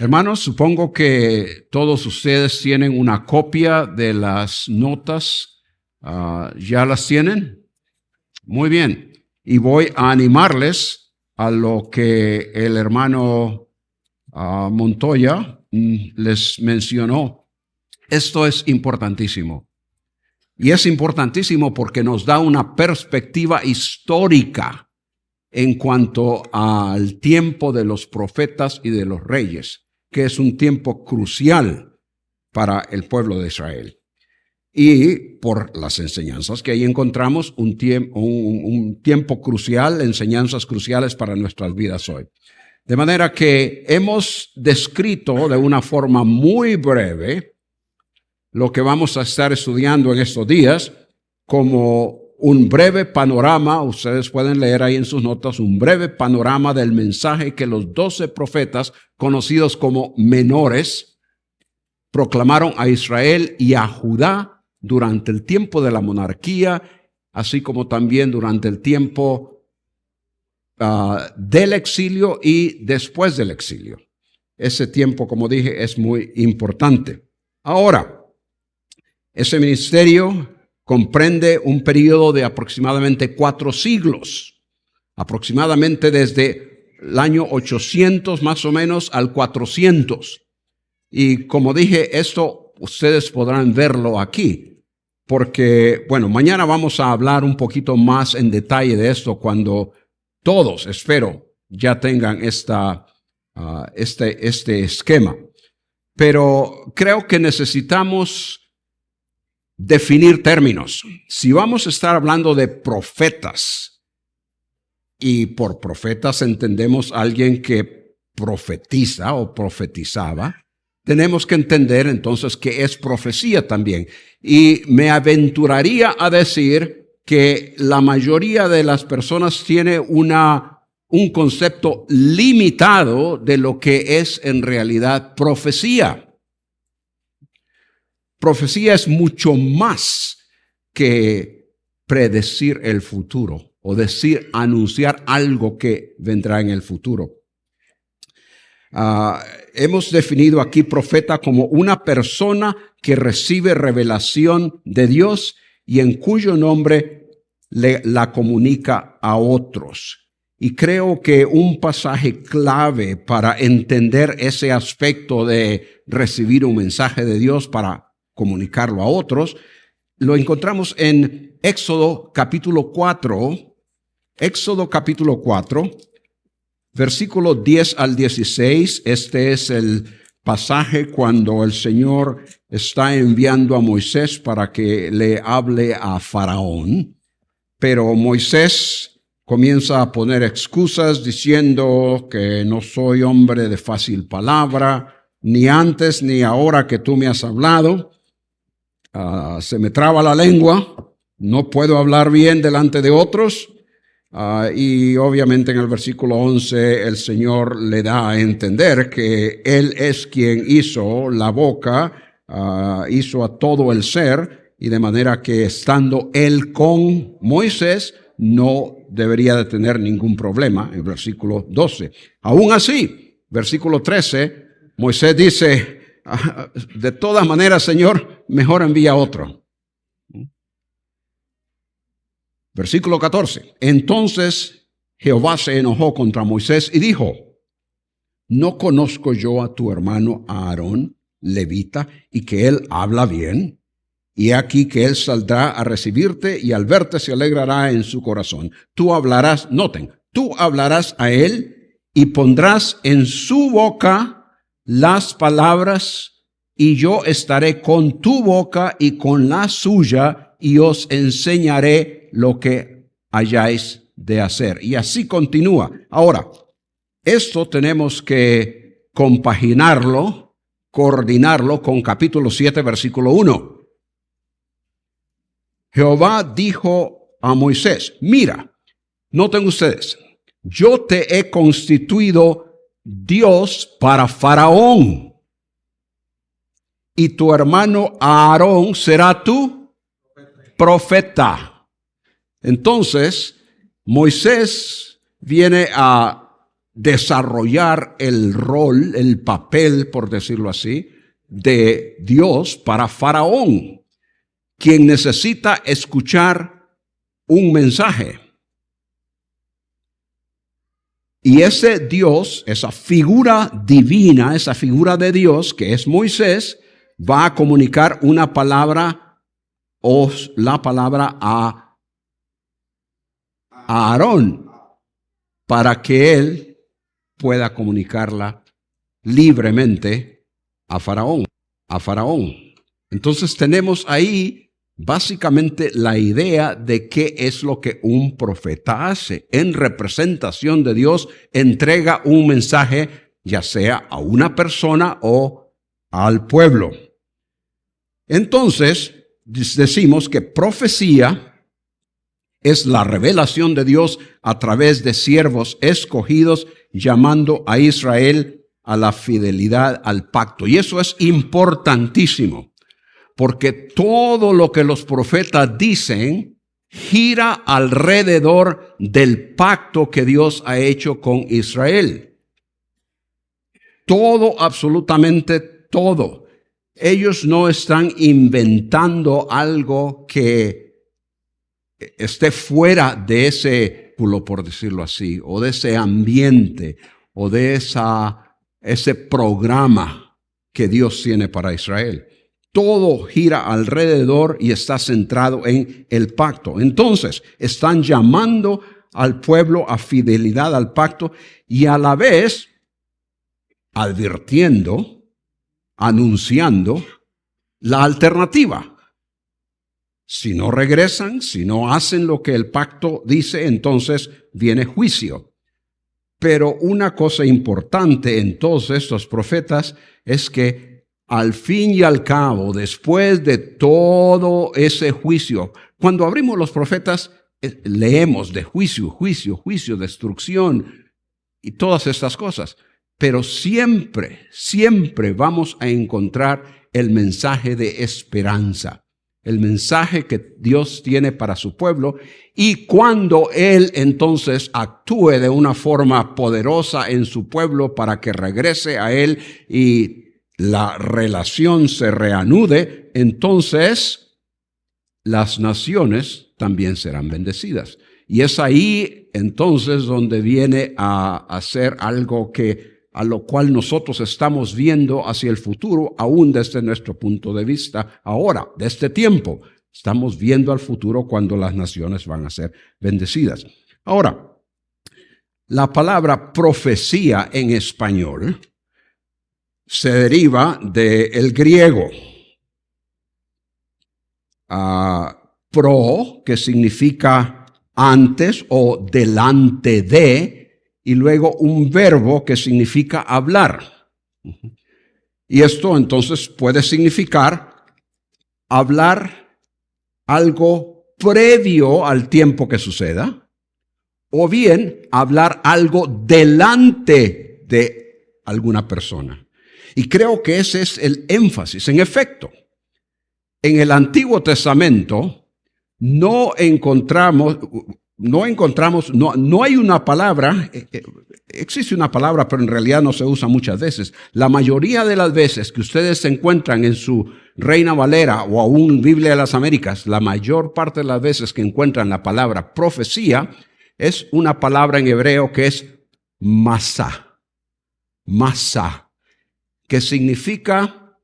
Hermanos, supongo que todos ustedes tienen una copia de las notas. ¿Ya las tienen? Muy bien. Y voy a animarles a lo que el hermano Montoya les mencionó. Esto es importantísimo. Y es importantísimo porque nos da una perspectiva histórica en cuanto al tiempo de los profetas y de los reyes, que es un tiempo crucial para el pueblo de Israel. Y por las enseñanzas que ahí encontramos, un tiempo crucial, enseñanzas cruciales para nuestras vidas hoy. De manera que hemos descrito de una forma muy breve lo que vamos a estar estudiando en estos días como un breve panorama. Ustedes pueden leer ahí en sus notas un breve panorama del mensaje que los 12 profetas, conocidos como menores, proclamaron a Israel y a Judá durante el tiempo de la monarquía, así como también durante el tiempo del exilio y después del exilio. Ese tiempo, como dije, es muy importante. Ahora, ese ministerio comprende un periodo de aproximadamente 4 siglos, aproximadamente desde el año 800 más o menos al 400. Y como dije, esto ustedes podrán verlo aquí, porque, bueno, mañana vamos a hablar un poquito más en detalle de esto cuando todos, espero, ya tengan este esquema. Pero creo que necesitamos definir términos. Si vamos a estar hablando de profetas, y por profetas entendemos a alguien que profetiza o profetizaba, tenemos que entender entonces qué es profecía también. Y me aventuraría a decir que la mayoría de las personas tiene un concepto limitado de lo que es en realidad profecía. Profecía es mucho más que predecir el futuro o anunciar algo que vendrá en el futuro. Hemos definido aquí profeta como una persona que recibe revelación de Dios y en cuyo nombre la comunica a otros. Y creo que un pasaje clave para entender ese aspecto de recibir un mensaje de Dios para comunicarlo a otros, lo encontramos en Éxodo capítulo 4, versículo 10 al 16. Este es el pasaje cuando el Señor está enviando a Moisés para que le hable a Faraón. Pero Moisés comienza a poner excusas diciendo que no soy hombre de fácil palabra, ni antes ni ahora que tú me has hablado. Se me traba la lengua, no puedo hablar bien delante de otros. Y obviamente en el versículo 11 el Señor le da a entender que Él es quien hizo la boca, hizo a todo el ser, y de manera que estando Él con Moisés no debería de tener ningún problema. En versículo 12. Aún así, versículo 13, Moisés dice: de todas maneras, Señor, mejor envía otro. Versículo 14. Entonces Jehová se enojó contra Moisés y dijo: ¿no conozco yo a tu hermano Aarón, levita, y que él habla bien? Y aquí que él saldrá a recibirte y al verte se alegrará en su corazón. Tú hablarás, noten, tú hablarás a él y pondrás en su boca las palabras, y yo estaré con tu boca y con la suya, y os enseñaré lo que hayáis de hacer. Y así continúa. Ahora, esto tenemos que compaginarlo, coordinarlo con capítulo 7, versículo 1. Jehová dijo a Moisés: mira, noten ustedes, yo te he constituido Dios para Faraón, y tu hermano Aarón será tu profeta. Entonces, Moisés viene a desarrollar el rol, el papel, por decirlo así, de Dios para Faraón, quien necesita escuchar un mensaje. Y ese Dios, esa figura divina, esa figura de Dios, que es Moisés, va a comunicar una palabra o la palabra a Aarón, para que él pueda comunicarla libremente a Faraón. Entonces tenemos ahí básicamente la idea de qué es lo que un profeta hace. En representación de Dios, entrega un mensaje, ya sea a una persona o al pueblo. Entonces, decimos que profecía es la revelación de Dios a través de siervos escogidos, llamando a Israel a la fidelidad al pacto. Y eso es importantísimo, porque todo lo que los profetas dicen gira alrededor del pacto que Dios ha hecho con Israel. Todo, absolutamente todo. Ellos no están inventando algo que esté fuera de ese pueblo, por decirlo así, o de ese ambiente, o de ese programa que Dios tiene para Israel. Todo gira alrededor y está centrado en el pacto. Entonces, están llamando al pueblo a fidelidad al pacto y a la vez advirtiendo, anunciando la alternativa. Si no regresan, si no hacen lo que el pacto dice, entonces viene juicio. Pero una cosa importante en todos estos profetas es que al fin y al cabo, después de todo ese juicio, cuando abrimos los profetas, leemos de juicio, destrucción y todas estas cosas. Pero siempre vamos a encontrar el mensaje de esperanza. El mensaje que Dios tiene para su pueblo, y cuando Él entonces actúe de una forma poderosa en su pueblo para que regrese a Él y la relación se reanude, entonces las naciones también serán bendecidas. Y es ahí entonces donde viene a hacer algo a lo cual nosotros estamos viendo hacia el futuro, aún desde nuestro punto de vista ahora, de este tiempo. Estamos viendo al futuro cuando las naciones van a ser bendecidas. Ahora, la palabra profecía en español se deriva del griego. Pro, que significa antes o delante de, y luego un verbo que significa hablar. Y esto entonces puede significar hablar algo previo al tiempo que suceda, o bien hablar algo delante de alguna persona. Y creo que ese es el énfasis. En efecto, en el Antiguo Testamento no hay una palabra, existe una palabra, pero en realidad no se usa muchas veces. La mayoría de las veces que ustedes se encuentran en su Reina Valera o aún Biblia de las Américas, la mayor parte de las veces que encuentran la palabra profecía es una palabra en hebreo que es masá, que significa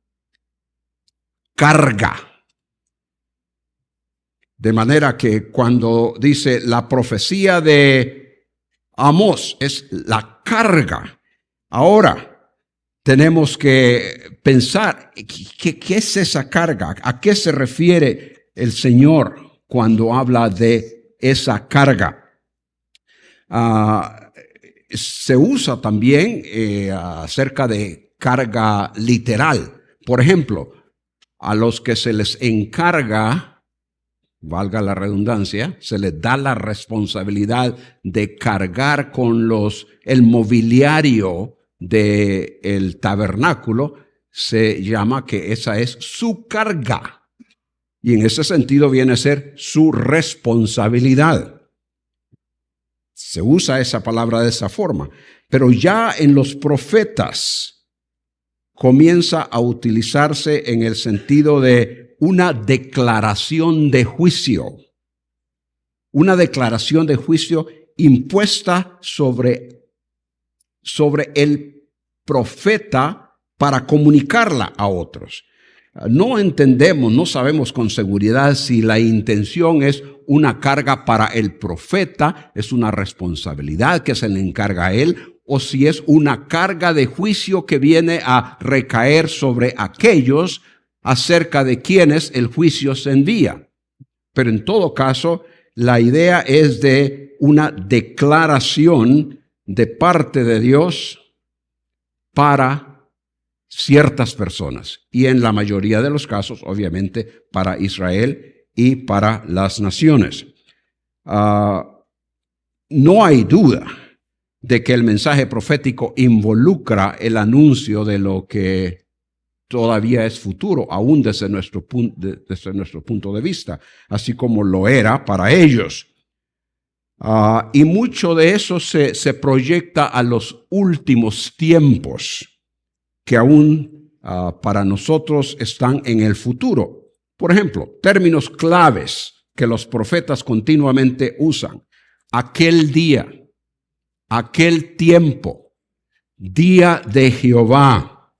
carga. De manera que cuando dice la profecía de Amós es la carga. Ahora tenemos que pensar, ¿qué es esa carga? ¿A qué se refiere el Señor cuando habla de esa carga? Se usa también acerca de carga literal. Por ejemplo, a los que se les encarga, valga la redundancia, se les da la responsabilidad de cargar con el mobiliario del tabernáculo, se llama que esa es su carga. Y en ese sentido viene a ser su responsabilidad. Se usa esa palabra de esa forma. Pero ya en los profetas comienza a utilizarse en el sentido de una declaración de juicio. Una declaración de juicio impuesta sobre el profeta para comunicarla a otros. No entendemos, no sabemos con seguridad si la intención es una carga para el profeta, es una responsabilidad que se le encarga a él, o si es una carga de juicio que viene a recaer sobre aquellos acerca de quienes el juicio se envía. Pero en todo caso, la idea es de una declaración de parte de Dios para ciertas personas, y en la mayoría de los casos, obviamente, para Israel y para las naciones. No hay duda de que el mensaje profético involucra el anuncio de lo que todavía es futuro, aún desde nuestro punto de vista, así como lo era para ellos. Y mucho de eso se proyecta a los últimos tiempos, que aún para nosotros están en el futuro. Por ejemplo, términos claves que los profetas continuamente usan: aquel día, aquel tiempo, día de Jehová.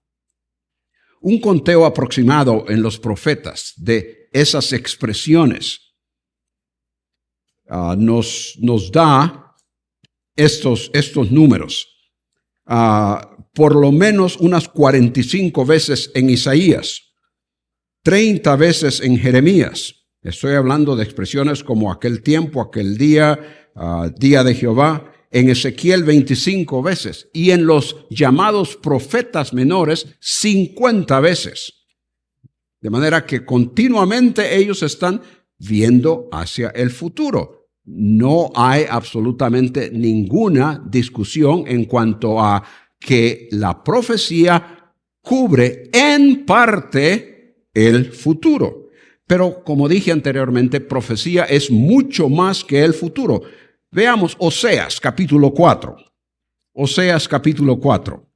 Un conteo aproximado en los profetas de esas expresiones nos da estos números. Por lo menos unas 45 veces en Isaías, 30 veces en Jeremías. Estoy hablando de expresiones como aquel tiempo, aquel día, día de Jehová. En Ezequiel 25 veces, y en los llamados profetas menores 50 veces. De manera que continuamente ellos están viendo hacia el futuro. No hay absolutamente ninguna discusión en cuanto a que la profecía cubre en parte el futuro. Pero como dije anteriormente, profecía es mucho más que el futuro. Veamos Oseas capítulo 4. Oseas capítulo 4.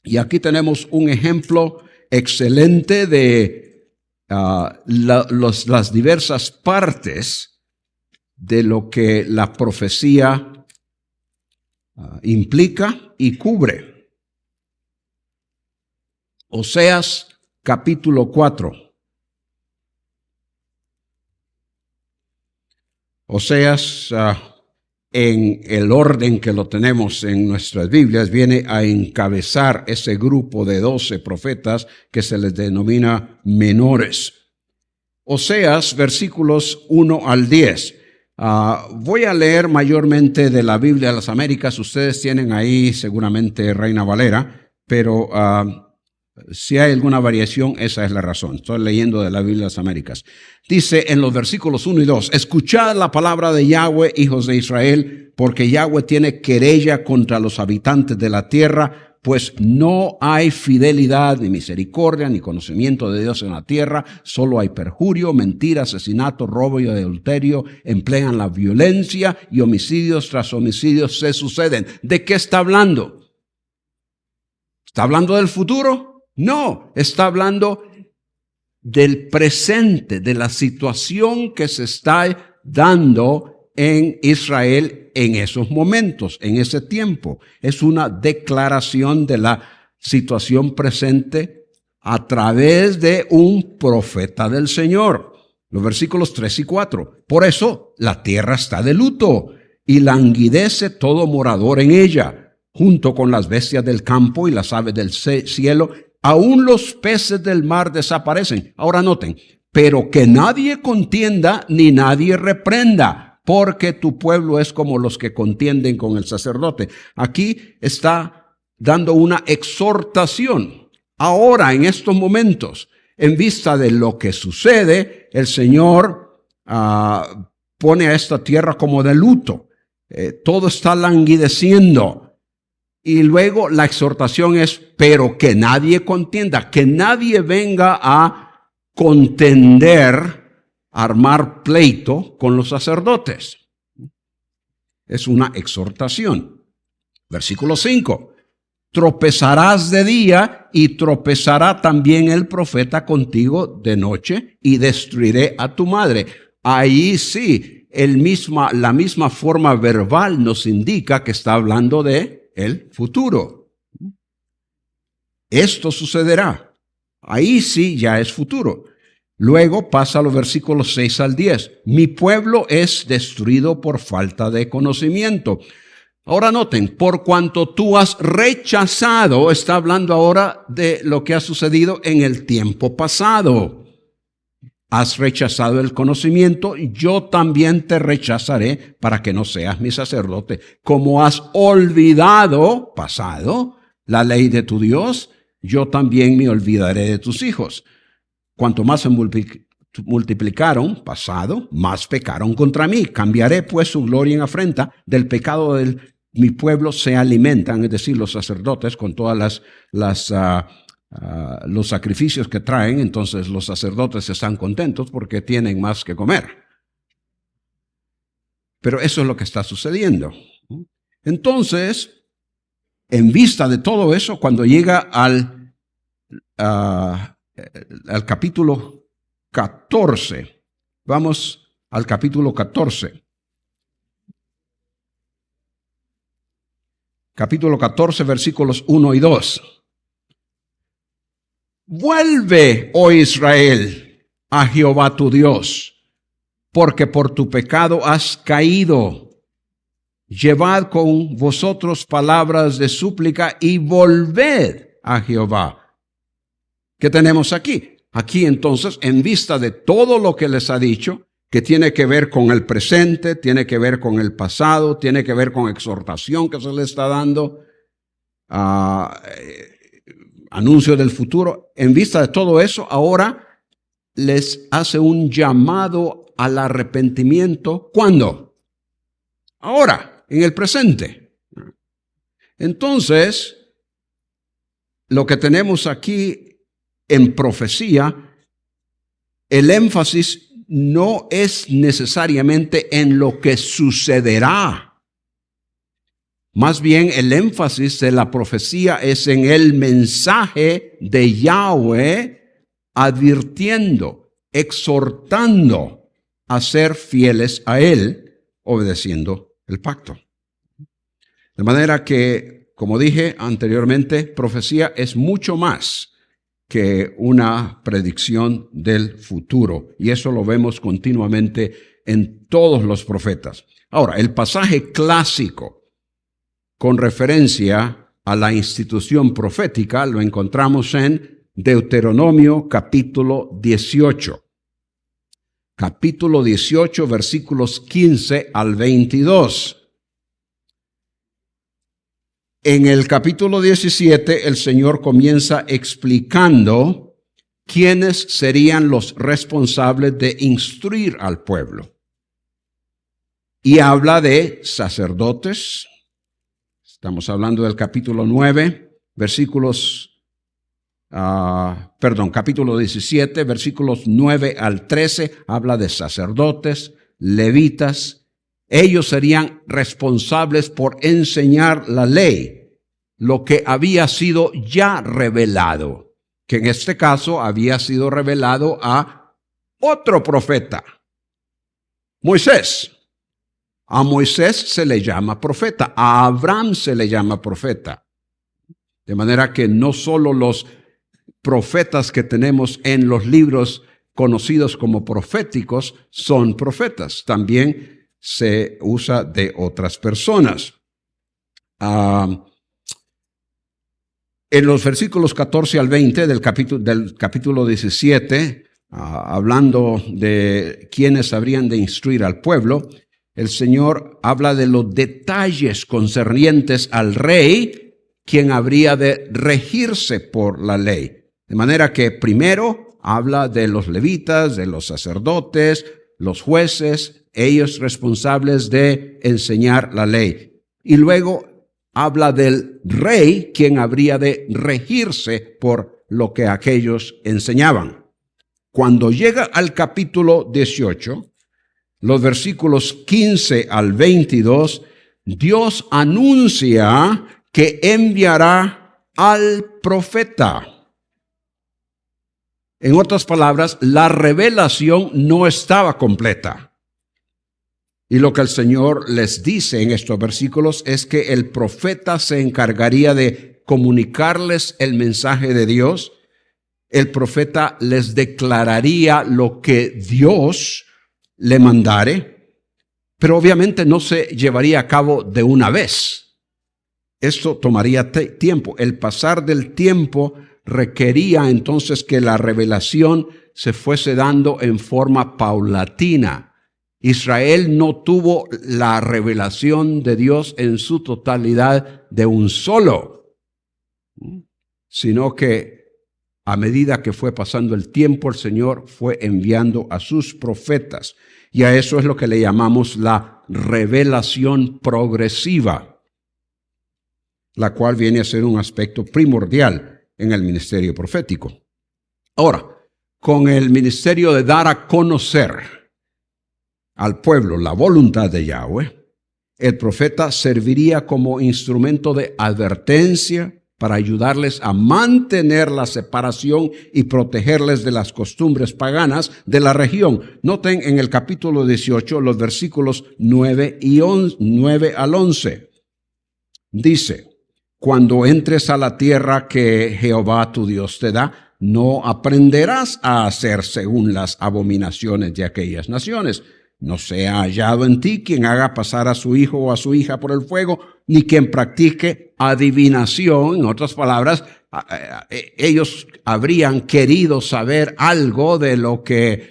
Y aquí tenemos un ejemplo excelente de las diversas partes de lo que la profecía implica y cubre. Oseas capítulo 4. Oseas, en el orden que lo tenemos en nuestras Biblias, viene a encabezar ese grupo de 12 profetas que se les denomina menores. Oseas, versículos 1 al 10. Voy a leer mayormente de la Biblia de las Américas. Ustedes tienen ahí seguramente Reina Valera, pero si hay alguna variación, esa es la razón. Estoy leyendo de la Biblia de las Américas. Dice en los versículos 1 y 2, escuchad la palabra de Yahweh, hijos de Israel, porque Yahweh tiene querella contra los habitantes de la tierra, pues no hay fidelidad, ni misericordia, ni conocimiento de Dios en la tierra, solo hay perjurio, mentira, asesinato, robo y adulterio, emplean la violencia y homicidios tras homicidios se suceden. ¿De qué está hablando? ¿Está hablando del futuro? No, está hablando del presente, de la situación que se está dando en Israel en esos momentos, en ese tiempo. Es una declaración de la situación presente a través de un profeta del Señor. Los versículos 3 y 4. Por eso la tierra está de luto y languidece todo morador en ella, junto con las bestias del campo y las aves del cielo. Aún los peces del mar desaparecen. Ahora noten, pero que nadie contienda ni nadie reprenda, porque tu pueblo es como los que contienden con el sacerdote. Aquí está dando una exhortación. Ahora, en estos momentos, en vista de lo que sucede, el Señor pone a esta tierra como de luto. Todo está languideciendo. Y luego la exhortación es, pero que nadie contienda, que nadie venga a contender, armar pleito con los sacerdotes. Es una exhortación. Versículo 5. Tropezarás de día y tropezará también el profeta contigo de noche y destruiré a tu madre. Ahí sí, la misma forma verbal nos indica que está hablando de el futuro. Esto sucederá. Ahí sí ya es futuro. Luego pasa a los versículos 6 al 10. Mi pueblo es destruido por falta de conocimiento. Ahora noten, por cuanto tú has rechazado, está hablando ahora de lo que ha sucedido en el tiempo pasado. Has rechazado el conocimiento, yo también te rechazaré para que no seas mi sacerdote. Como has olvidado, pasado, la ley de tu Dios, yo también me olvidaré de tus hijos. Cuanto más se multiplicaron, pasado, más pecaron contra mí. Cambiaré pues su gloria en afrenta. Del pecado de mi pueblo se alimentan, es decir, los sacerdotes, con todas los sacrificios que traen. Entonces los sacerdotes están contentos porque tienen más que comer. Pero eso es lo que está sucediendo. Entonces, en vista de todo eso, cuando llega al capítulo 14. Vamos al capítulo 14. Capítulo 14, versículos 1 y 2. Vuelve, oh Israel, a Jehová tu Dios, porque por tu pecado has caído. Llevad con vosotros palabras de súplica y volved a Jehová. ¿Qué tenemos aquí? Aquí entonces, en vista de todo lo que les ha dicho, que tiene que ver con el presente, tiene que ver con el pasado, tiene que ver con exhortación que se le está dando, anuncio del futuro, en vista de todo eso, ahora les hace un llamado al arrepentimiento. ¿Cuándo? Ahora, en el presente. Entonces, lo que tenemos aquí en profecía, el énfasis no es necesariamente en lo que sucederá. Más bien, el énfasis de la profecía es en el mensaje de Yahweh advirtiendo, exhortando a ser fieles a Él, obedeciendo el pacto. De manera que, como dije anteriormente, profecía es mucho más que una predicción del futuro. Y eso lo vemos continuamente en todos los profetas. Ahora, el pasaje clásico con referencia a la institución profética lo encontramos en Deuteronomio capítulo 18. Capítulo 18, versículos 15 al 22. En el capítulo 17, el Señor comienza explicando quiénes serían los responsables de instruir al pueblo. Y habla de sacerdotes. Estamos hablando del capítulo 9, capítulo 17, versículos 9 al 13, habla de sacerdotes, levitas. Ellos serían responsables por enseñar la ley, lo que había sido ya revelado, que en este caso había sido revelado a otro profeta, Moisés. A Moisés se le llama profeta, a Abraham se le llama profeta. De manera que no solo los profetas que tenemos en los libros conocidos como proféticos son profetas, también se usa de otras personas. En los versículos 14 al 20 del capítulo 17, hablando de quienes habrían de instruir al pueblo, el Señor habla de los detalles concernientes al rey, quien habría de regirse por la ley. De manera que primero habla de los levitas, de los sacerdotes, los jueces, ellos responsables de enseñar la ley. Y luego habla del rey, quien habría de regirse por lo que aquellos enseñaban. Cuando llega al capítulo 18, los versículos 15 al 22, Dios anuncia que enviará al profeta. En otras palabras, la revelación no estaba completa. Y lo que el Señor les dice en estos versículos es que el profeta se encargaría de comunicarles el mensaje de Dios. El profeta les declararía lo que Dios le mandare, pero obviamente no se llevaría a cabo de una vez. Esto tomaría tiempo. El pasar del tiempo requería entonces que la revelación se fuese dando en forma paulatina. Israel no tuvo la revelación de Dios en su totalidad de un solo, sino que a medida que fue pasando el tiempo, el Señor fue enviando a sus profetas. Y a eso es lo que le llamamos la revelación progresiva, la cual viene a ser un aspecto primordial en el ministerio profético. Ahora, con el ministerio de dar a conocer al pueblo la voluntad de Yahweh, el profeta serviría como instrumento de advertencia para ayudarles a mantener la separación y protegerles de las costumbres paganas de la región. Noten en el capítulo 18 los versículos 9 al 11. Dice: cuando entres a la tierra que Jehová tu Dios te da, no aprenderás a hacer según las abominaciones de aquellas naciones. No sea hallado en ti quien haga pasar a su hijo o a su hija por el fuego, ni quien practique adivinación. En otras palabras, ellos habrían querido saber algo de lo que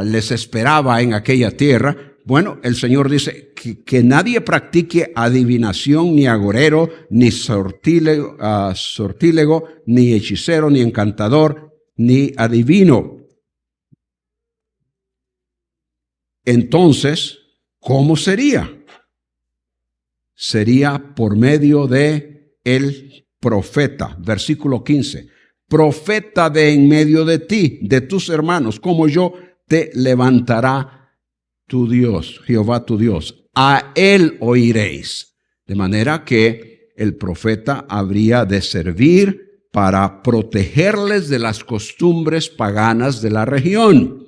les esperaba en aquella tierra. Bueno, el Señor dice que nadie practique adivinación, ni agorero, ni sortílego, ni hechicero, ni encantador, ni adivino. Entonces, ¿cómo sería? Sería por medio de el profeta. Versículo 15. Profeta de en medio de ti, de tus hermanos, como yo, te levantará tu Dios, Jehová tu Dios. A él oiréis. De manera que el profeta habría de servir para protegerles de las costumbres paganas de la región.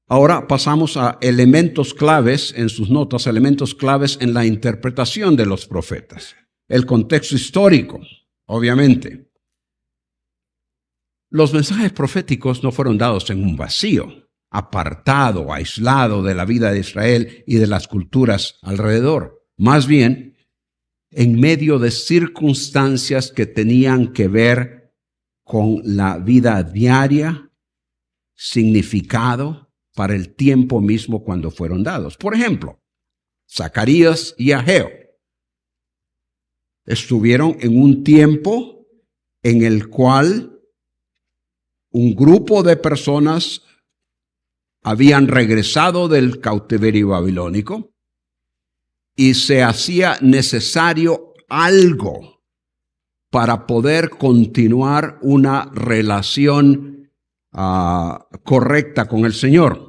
Ahora pasamos a elementos claves en sus notas, elementos claves en la interpretación de los profetas. El contexto histórico, obviamente. Los mensajes proféticos no fueron dados en un vacío, apartado, aislado de la vida de Israel y de las culturas alrededor. Más bien, en medio de circunstancias que tenían que ver con la vida diaria, significado, para el tiempo mismo cuando fueron dados. Por ejemplo, Zacarías y Ageo estuvieron en un tiempo en el cual un grupo de personas habían regresado del cautiverio babilónico y se hacía necesario algo para poder continuar una relación correcta con el Señor.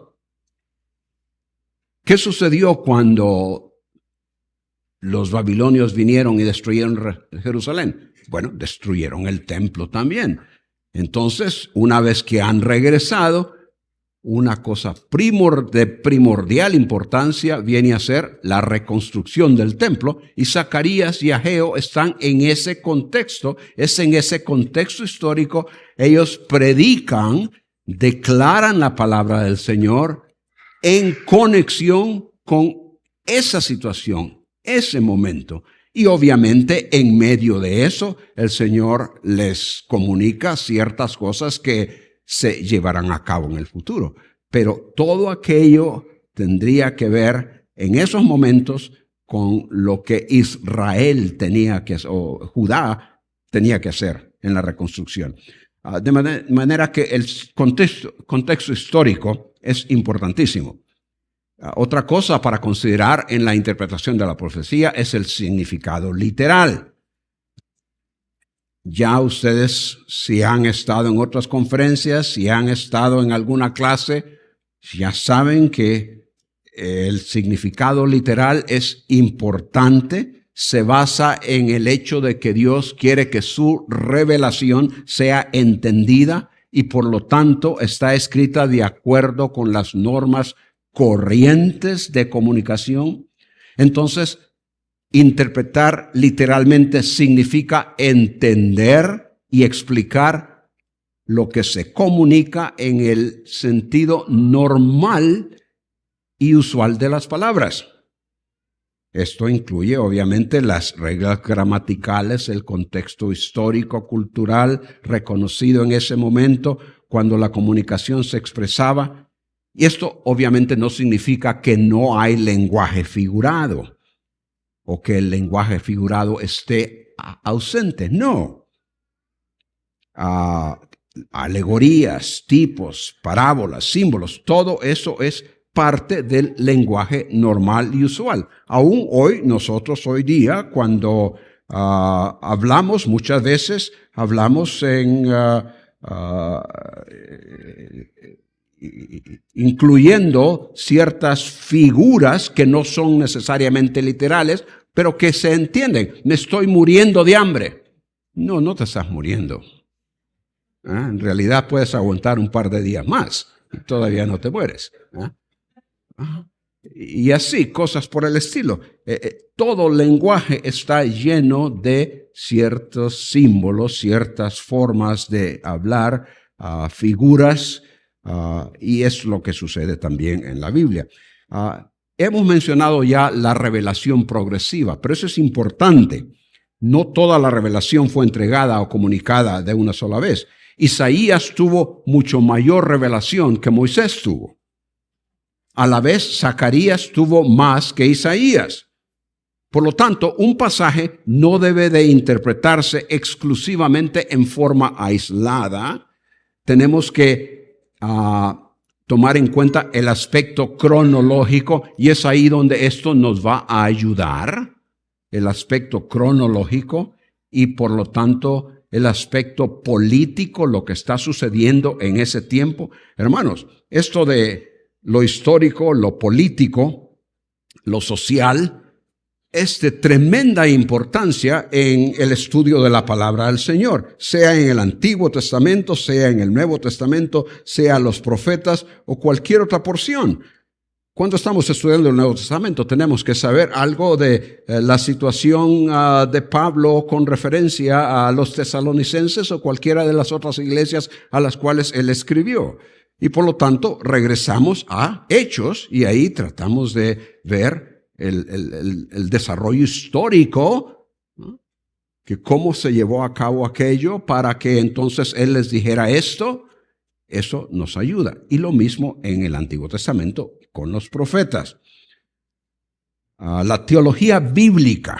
¿Qué sucedió cuando los babilonios vinieron y destruyeron Jerusalén? Bueno, destruyeron el templo también. Entonces, una vez que han regresado, una cosa de primordial importancia viene a ser la reconstrucción del templo, y Zacarías y Ageo están en ese contexto. Es en ese contexto histórico. Ellos predican, declaran la palabra del Señor en conexión con esa situación, ese momento. Y obviamente en medio de eso, el Señor les comunica ciertas cosas que se llevarán a cabo en el futuro. Pero todo aquello tendría que ver en esos momentos con lo que Israel tenía que hacer, o Judá tenía que hacer en la reconstrucción. De manera que el contexto histórico es importantísimo. Otra cosa para considerar en la interpretación de la profecía es el significado literal. Ya ustedes, si han estado en otras conferencias, si han estado en alguna clase, ya saben que el significado literal es importante, se basa en el hecho de que Dios quiere que su revelación sea entendida y por lo tanto está escrita de acuerdo con las normas corrientes de comunicación. Entonces, interpretar literalmente significa entender y explicar lo que se comunica en el sentido normal y usual de las palabras. Esto incluye obviamente las reglas gramaticales, el contexto histórico, cultural, reconocido en ese momento cuando la comunicación se expresaba. Y esto obviamente no significa que no hay lenguaje figurado o que el lenguaje figurado esté ausente. No. Alegorías, tipos, parábolas, símbolos, todo eso es parte del lenguaje normal y usual. Aún hoy, nosotros hoy día, cuando hablamos, muchas veces hablamos incluyendo ciertas figuras que no son necesariamente literales, pero que se entienden. Me estoy muriendo de hambre. No, no te estás muriendo. En realidad puedes aguantar un par de días más y todavía no te mueres. Y así, cosas por el estilo. Todo lenguaje está lleno de ciertos símbolos, ciertas formas de hablar, figuras, y es lo que sucede también en la Biblia. Hemos mencionado ya la revelación progresiva, pero eso es importante. No toda la revelación fue entregada o comunicada de una sola vez. Isaías tuvo mucho mayor revelación que Moisés tuvo. A la vez, Zacarías tuvo más que Isaías. Por lo tanto, un pasaje no debe de interpretarse exclusivamente en forma aislada. Tenemos que tomar en cuenta el aspecto cronológico y es ahí donde esto nos va a ayudar, el aspecto cronológico y por lo tanto el aspecto político, lo que está sucediendo en ese tiempo. Hermanos, esto de lo histórico, lo político, lo social, es de tremenda importancia en el estudio de la palabra del Señor, sea en el Antiguo Testamento, sea en el Nuevo Testamento, sea los profetas o cualquier otra porción. Cuando estamos estudiando el Nuevo Testamento, tenemos que saber algo de la situación de Pablo con referencia a los tesalonicenses o cualquiera de las otras iglesias a las cuales él escribió. Y por lo tanto, regresamos a Hechos y ahí tratamos de ver el desarrollo histórico, ¿no? Que cómo se llevó a cabo aquello para que entonces él les dijera esto. Eso nos ayuda. Y lo mismo en el Antiguo Testamento con los profetas. La teología bíblica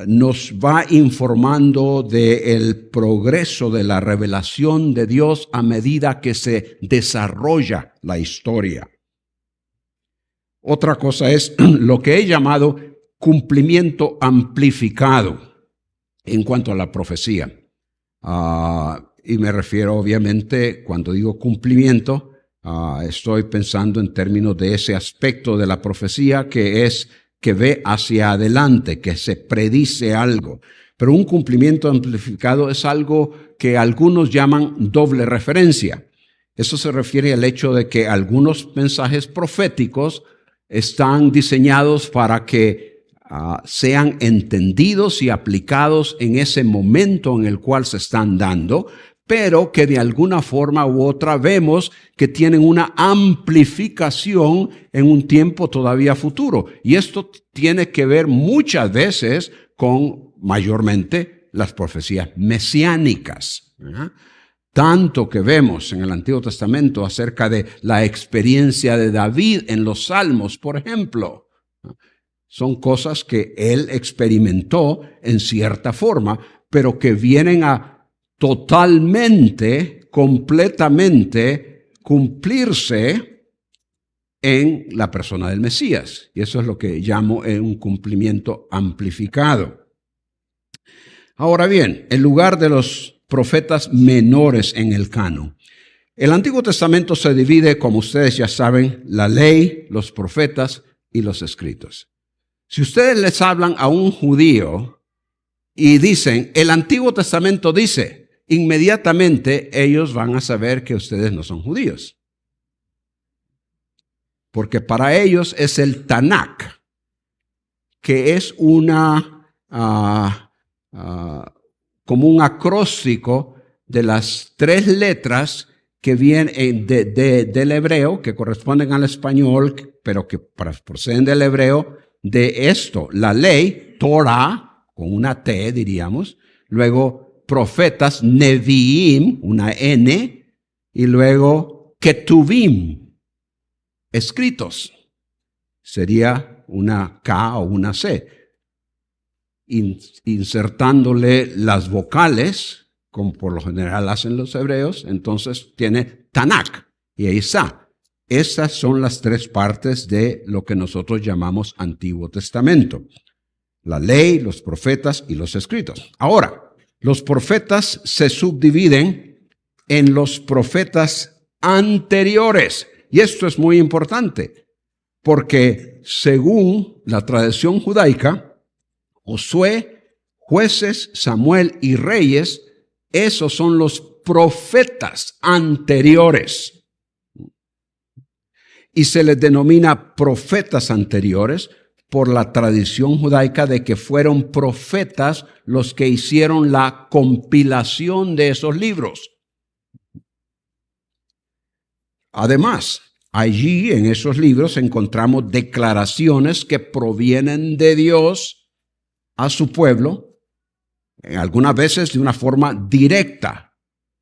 nos va informando del progreso de la revelación de Dios a medida que se desarrolla la historia. Otra cosa es lo que he llamado cumplimiento amplificado en cuanto a la profecía. Y me refiero obviamente, cuando digo cumplimiento, estoy pensando en términos de ese aspecto de la profecía que es que ve hacia adelante, que se predice algo. Pero un cumplimiento amplificado es algo que algunos llaman doble referencia. Eso se refiere al hecho de que algunos mensajes proféticos están diseñados para que sean entendidos y aplicados en ese momento en el cual se están dando, pero que de alguna forma u otra vemos que tienen una amplificación en un tiempo todavía futuro. Y esto tiene que ver muchas veces con mayormente las profecías mesiánicas, ¿verdad? Tanto que vemos en el Antiguo Testamento acerca de la experiencia de David en los Salmos, por ejemplo. Son cosas que él experimentó en cierta forma, pero que vienen a totalmente, completamente cumplirse en la persona del Mesías. Y eso es lo que llamo un cumplimiento amplificado. Ahora bien, en lugar de los profetas menores en el canon, El Antiguo Testamento se divide, como ustedes ya saben, la ley, los profetas y los escritos. Si ustedes les hablan a un judío y dicen, el Antiguo Testamento dice, inmediatamente ellos van a saber que ustedes no son judíos. Porque para ellos es el Tanakh, que es como un acróstico de las 3 letras que vienen del hebreo, que corresponden al español, pero que proceden del hebreo, de esto, la ley, Torah, con una T diríamos, luego profetas, Neviim, una N, y luego Ketuvim, escritos, sería una K o una C, insertándole las vocales, como por lo general hacen los hebreos, entonces tiene Tanakh, y ahí está. Esas son las 3 partes de lo que nosotros llamamos Antiguo Testamento. La ley, los profetas y los escritos. Ahora, los profetas se subdividen en los profetas anteriores. Y esto es muy importante, porque según la tradición judaica, Josué, Jueces, Samuel y Reyes, esos son los profetas anteriores. Y se les denomina profetas anteriores por la tradición judaica de que fueron profetas los que hicieron la compilación de esos libros. Además, allí en esos libros encontramos declaraciones que provienen de Dios a su pueblo, algunas veces de una forma directa,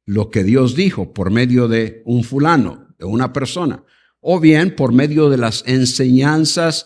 lo que Dios dijo por medio de un fulano, de una persona, o bien por medio de las enseñanzas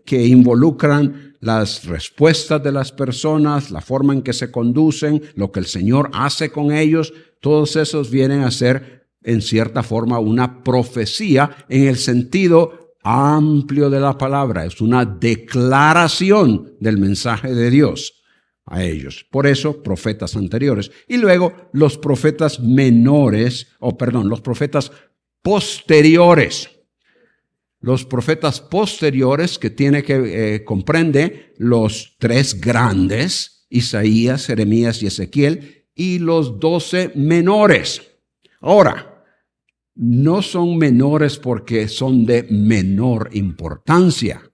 que involucran las respuestas de las personas, la forma en que se conducen, lo que el Señor hace con ellos. Todos esos vienen a ser, en cierta forma, una profecía en el sentido amplio de la palabra. Es una declaración del mensaje de Dios a ellos. Por eso, profetas anteriores. Y luego, los profetas los profetas posteriores. Los profetas posteriores que comprende los 3 grandes, Isaías, Jeremías y Ezequiel, y los 12 menores. Ahora, no son menores porque son de menor importancia.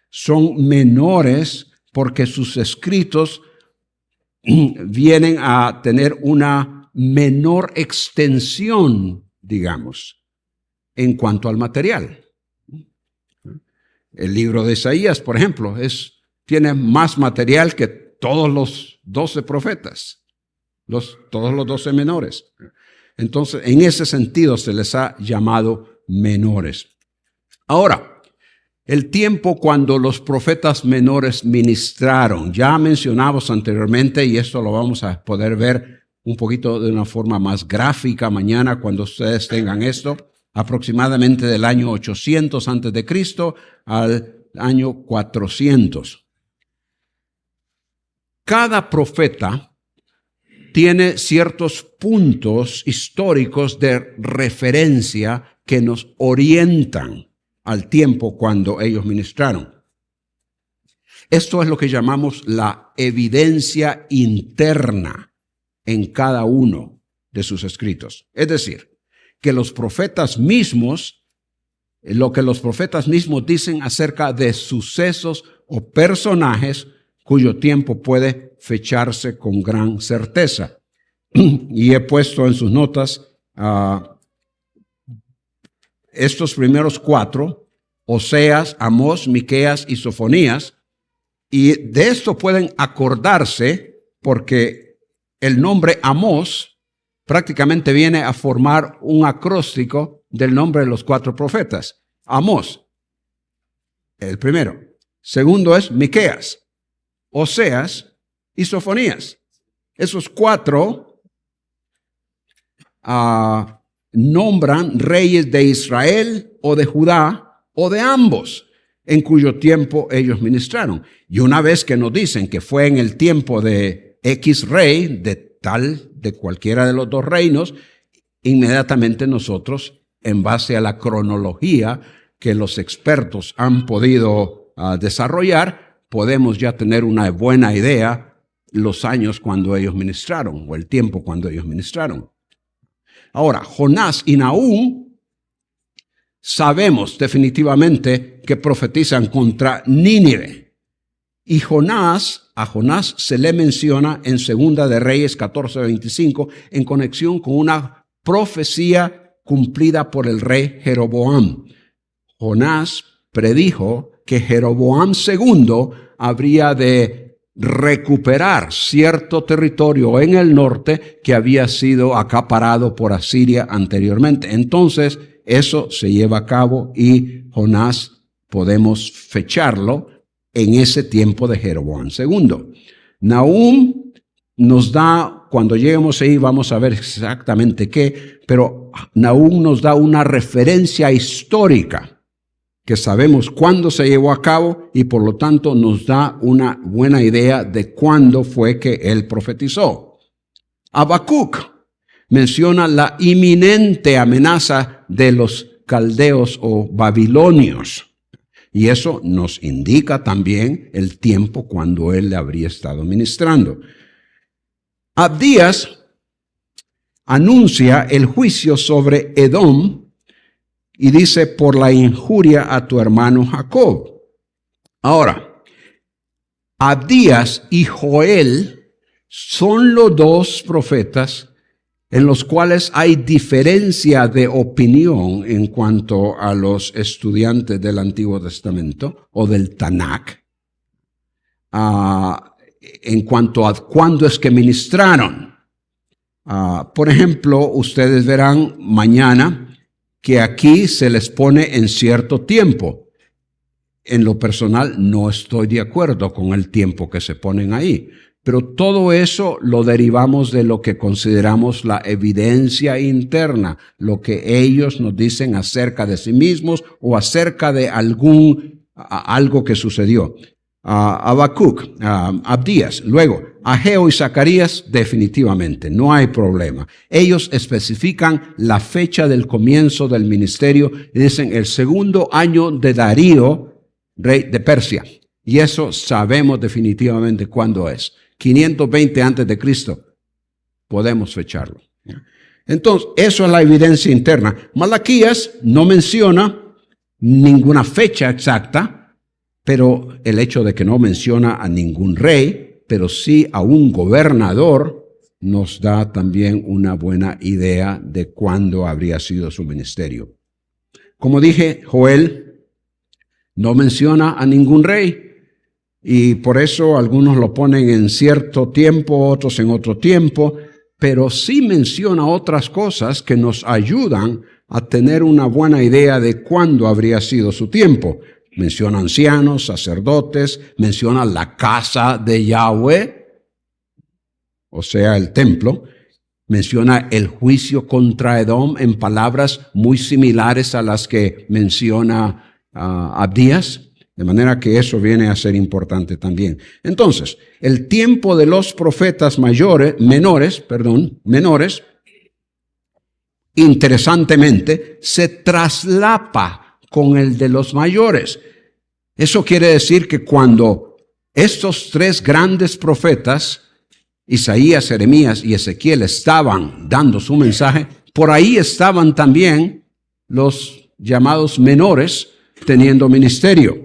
Son menores porque sus escritos vienen a tener una menor extensión, digamos, en cuanto al material. El libro de Isaías, por ejemplo, tiene más material que todos los 12 profetas, todos los 12 menores. Entonces, en ese sentido se les ha llamado menores. Ahora, el tiempo cuando los profetas menores ministraron, ya mencionamos anteriormente, y esto lo vamos a poder ver un poquito de una forma más gráfica mañana cuando ustedes tengan esto, aproximadamente del año 800 antes de Cristo al año 400. Cada profeta tiene ciertos puntos históricos de referencia que nos orientan al tiempo cuando ellos ministraron. Esto es lo que llamamos la evidencia interna en cada uno de sus escritos. Es decir, que los profetas mismos, lo que los profetas mismos dicen acerca de sucesos o personajes cuyo tiempo puede fecharse con gran certeza. Y he puesto en sus notas estos primeros 4, Oseas, Amós, Miqueas y Sofonías, y de esto pueden acordarse porque el nombre Amós prácticamente viene a formar un acróstico del nombre de los 4 profetas. Amós, el primero. Segundo es Miqueas, Oseas y Sofonías. Esos 4 nombran reyes de Israel o de Judá o de ambos, en cuyo tiempo ellos ministraron. Y una vez que nos dicen que fue en el tiempo de X rey, de capital de cualquiera de los dos reinos, inmediatamente nosotros, en base a la cronología que los expertos han podido desarrollar, podemos ya tener una buena idea los años cuando ellos ministraron, o el tiempo cuando ellos ministraron. Ahora, Jonás y Nahum sabemos definitivamente que profetizan contra Nínive. Y a Jonás se le menciona en Segunda de Reyes 14:25 en conexión con una profecía cumplida por el rey Jeroboam. Jonás predijo que Jeroboam II habría de recuperar cierto territorio en el norte que había sido acaparado por Asiria anteriormente. Entonces, eso se lleva a cabo y Jonás podemos fecharlo en ese tiempo de Jeroboam II. Nahum nos da, cuando lleguemos ahí vamos a ver exactamente qué, pero Nahum nos da una referencia histórica que sabemos cuándo se llevó a cabo y por lo tanto nos da una buena idea de cuándo fue que él profetizó. Habacuc menciona la inminente amenaza de los caldeos o babilonios. Y eso nos indica también el tiempo cuando él le habría estado ministrando. Abdías anuncia el juicio sobre Edom y dice, por la injuria a tu hermano Jacob. Ahora, Abdías y Joel son los dos profetas en los cuales hay diferencia de opinión en cuanto a los estudiantes del Antiguo Testamento o del Tanakh, en cuanto a cuándo es que ministraron. Por ejemplo, ustedes verán mañana que aquí se les pone en cierto tiempo. En lo personal no estoy de acuerdo con el tiempo que se ponen ahí. Pero todo eso lo derivamos de lo que consideramos la evidencia interna, lo que ellos nos dicen acerca de sí mismos o acerca de algo que sucedió. Habacuc, Abdías, luego Ageo y Zacarías, definitivamente, no hay problema. Ellos especifican la fecha del comienzo del ministerio y dicen el segundo año de Darío, rey de Persia. Y eso sabemos definitivamente cuándo es. 520 antes de Cristo, podemos fecharlo. Entonces, eso es la evidencia interna. Malaquías no menciona ninguna fecha exacta, pero el hecho de que no menciona a ningún rey, pero sí a un gobernador, nos da también una buena idea de cuándo habría sido su ministerio. Como dije, Joel no menciona a ningún rey. Y por eso algunos lo ponen en cierto tiempo, otros en otro tiempo, pero sí menciona otras cosas que nos ayudan a tener una buena idea de cuándo habría sido su tiempo. Menciona ancianos, sacerdotes, menciona la casa de Yahweh, o sea, el templo. Menciona el juicio contra Edom en palabras muy similares a las que menciona Abdías. De manera que eso viene a ser importante también. Entonces, el tiempo de los profetas menores, interesantemente, se traslapa con el de los mayores. Eso quiere decir que cuando estos tres grandes profetas, Isaías, Jeremías y Ezequiel, estaban dando su mensaje, por ahí estaban también los llamados menores teniendo ministerio.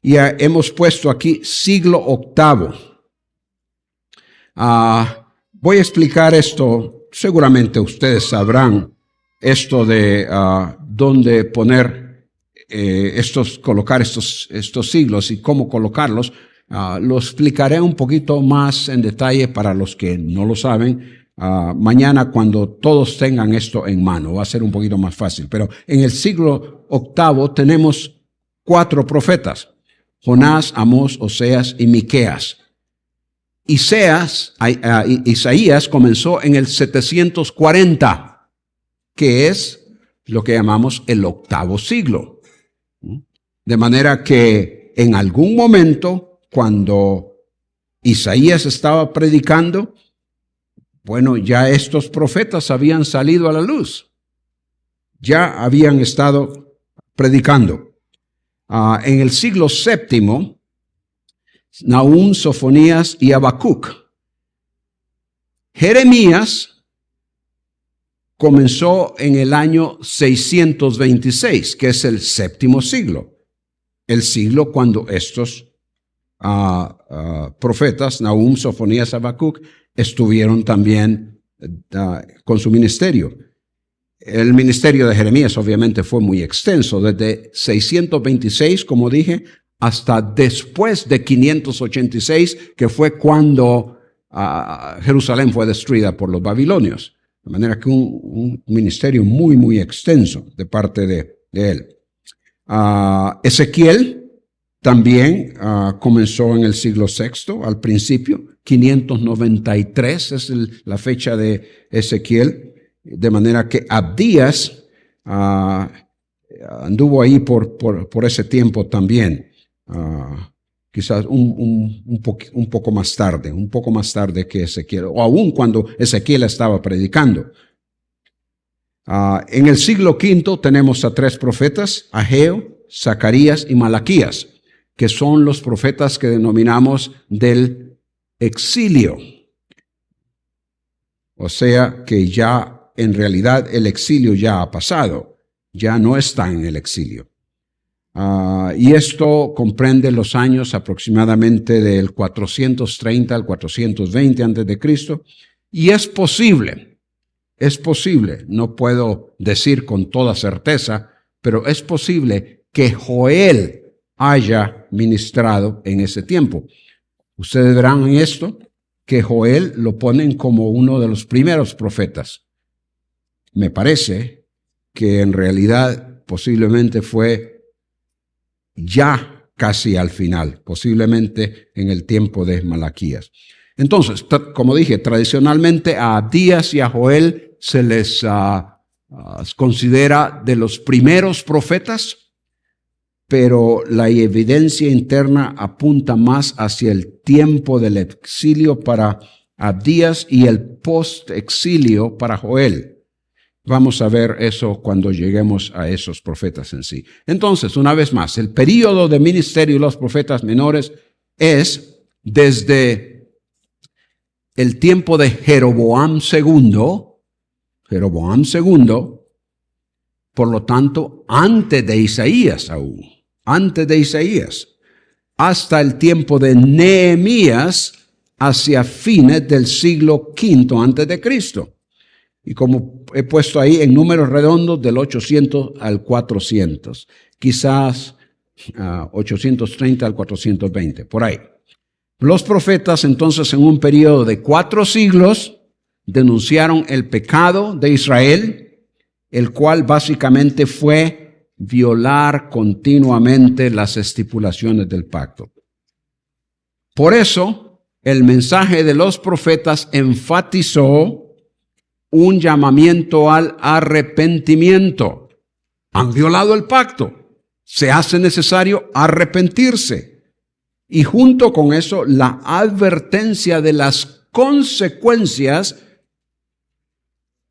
Y hemos puesto aquí siglo VIII. Voy a explicar esto. Seguramente ustedes sabrán esto de dónde poner colocar estos siglos y cómo colocarlos. Lo explicaré un poquito más en detalle para los que no lo saben. Mañana cuando todos tengan esto en mano va a ser un poquito más fácil. Pero en el siglo VIII tenemos 4 profetas. Jonás, Amós, Oseas y Miqueas. Isaías comenzó en el 740, que es lo que llamamos el 8º siglo. De manera que en algún momento, cuando Isaías estaba predicando, Bueno, ya estos profetas habían salido a la luz. Ya habían estado predicando. En el siglo VII, Nahum, Sofonías y Habacuc. Jeremías comenzó en el año 626, que es el séptimo siglo. El siglo cuando estos profetas, Nahum, Sofonías, Habacuc, estuvieron también con su ministerio. El ministerio de Jeremías obviamente fue muy extenso, desde 626, como dije, hasta después de 586, que fue cuando Jerusalén fue destruida por los babilonios. De manera que un ministerio muy, muy extenso de parte de él. Ezequiel también comenzó en el siglo VI, al principio, 593 es la fecha de Ezequiel, de manera que Abdías anduvo ahí por ese tiempo también, quizás un poco más tarde que Ezequiel, o aún cuando Ezequiel estaba predicando. En el siglo V tenemos a 3 profetas, Ageo, Zacarías y Malaquías, que son los profetas que denominamos del exilio. O sea que ya en realidad el exilio ya ha pasado, ya no está en el exilio. Y esto comprende los años aproximadamente del 430 al 420 a.C. Y es posible, no puedo decir con toda certeza, pero es posible que Joel haya ministrado en ese tiempo. Ustedes verán en esto que Joel lo ponen como uno de los primeros profetas. Me parece que en realidad posiblemente fue ya casi al final, posiblemente en el tiempo de Malaquías. Entonces, como dije, tradicionalmente a Abdías y a Joel se les considera de los primeros profetas, pero la evidencia interna apunta más hacia el tiempo del exilio para Abdías y el post-exilio para Joel. Vamos a ver eso cuando lleguemos a esos profetas en sí. Entonces, una vez más, el período de ministerio de los profetas menores es desde el tiempo de Jeroboam II, por lo tanto, antes de Isaías aún, hasta el tiempo de Nehemías, hacia fines del siglo V antes de Cristo. Y como he puesto ahí en números redondos del 800 al 400, quizás 830 al 420, por ahí. Los profetas entonces en un periodo de 4 siglos denunciaron el pecado de Israel, el cual básicamente fue violar continuamente las estipulaciones del pacto. Por eso, el mensaje de los profetas enfatizó un llamamiento al arrepentimiento. Han violado el pacto. Se hace necesario arrepentirse. Y junto con eso, la advertencia de las consecuencias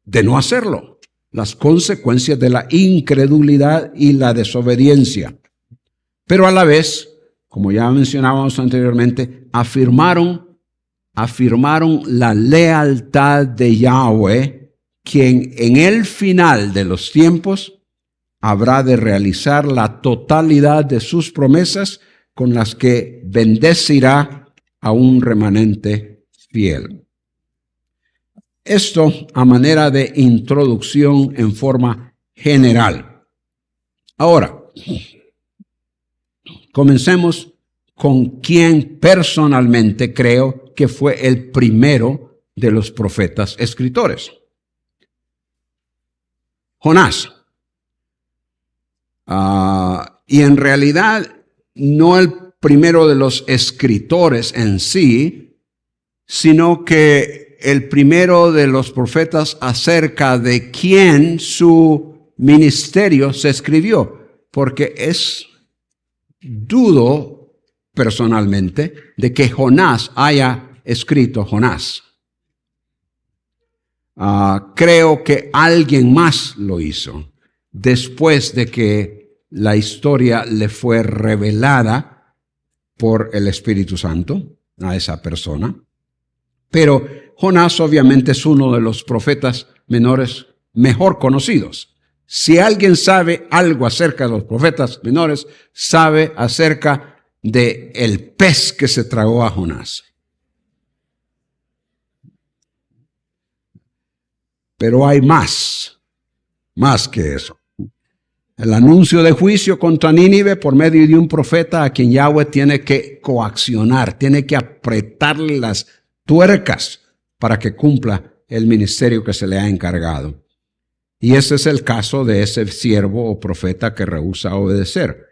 de no hacerlo. Las consecuencias de la incredulidad y la desobediencia. Pero a la vez, como ya mencionábamos anteriormente, afirmaron la lealtad de Yahweh, quien en el final de los tiempos habrá de realizar la totalidad de sus promesas con las que bendecirá a un remanente fiel. Esto a manera de introducción en forma general. Ahora, comencemos con quien personalmente creo que fue el primero de los profetas escritores. Jonás. Y en realidad no el primero de los escritores en sí, sino que el primero de los profetas acerca de quién su ministerio se escribió, porque dudo personalmente de que Jonás haya escrito Jonás. creo que alguien más lo hizo después de que la historia le fue revelada por el Espíritu Santo a esa persona. Pero Jonás obviamente es uno de los profetas menores mejor conocidos. Si alguien sabe algo acerca de los profetas menores, sabe acerca de el pez que se tragó a Jonás. Pero hay más que eso. El anuncio de juicio contra Nínive por medio de un profeta a quien Yahweh tiene que coaccionar, tiene que apretarle las tuercas para que cumpla el ministerio que se le ha encargado. Y ese es el caso de ese siervo o profeta que rehúsa obedecer.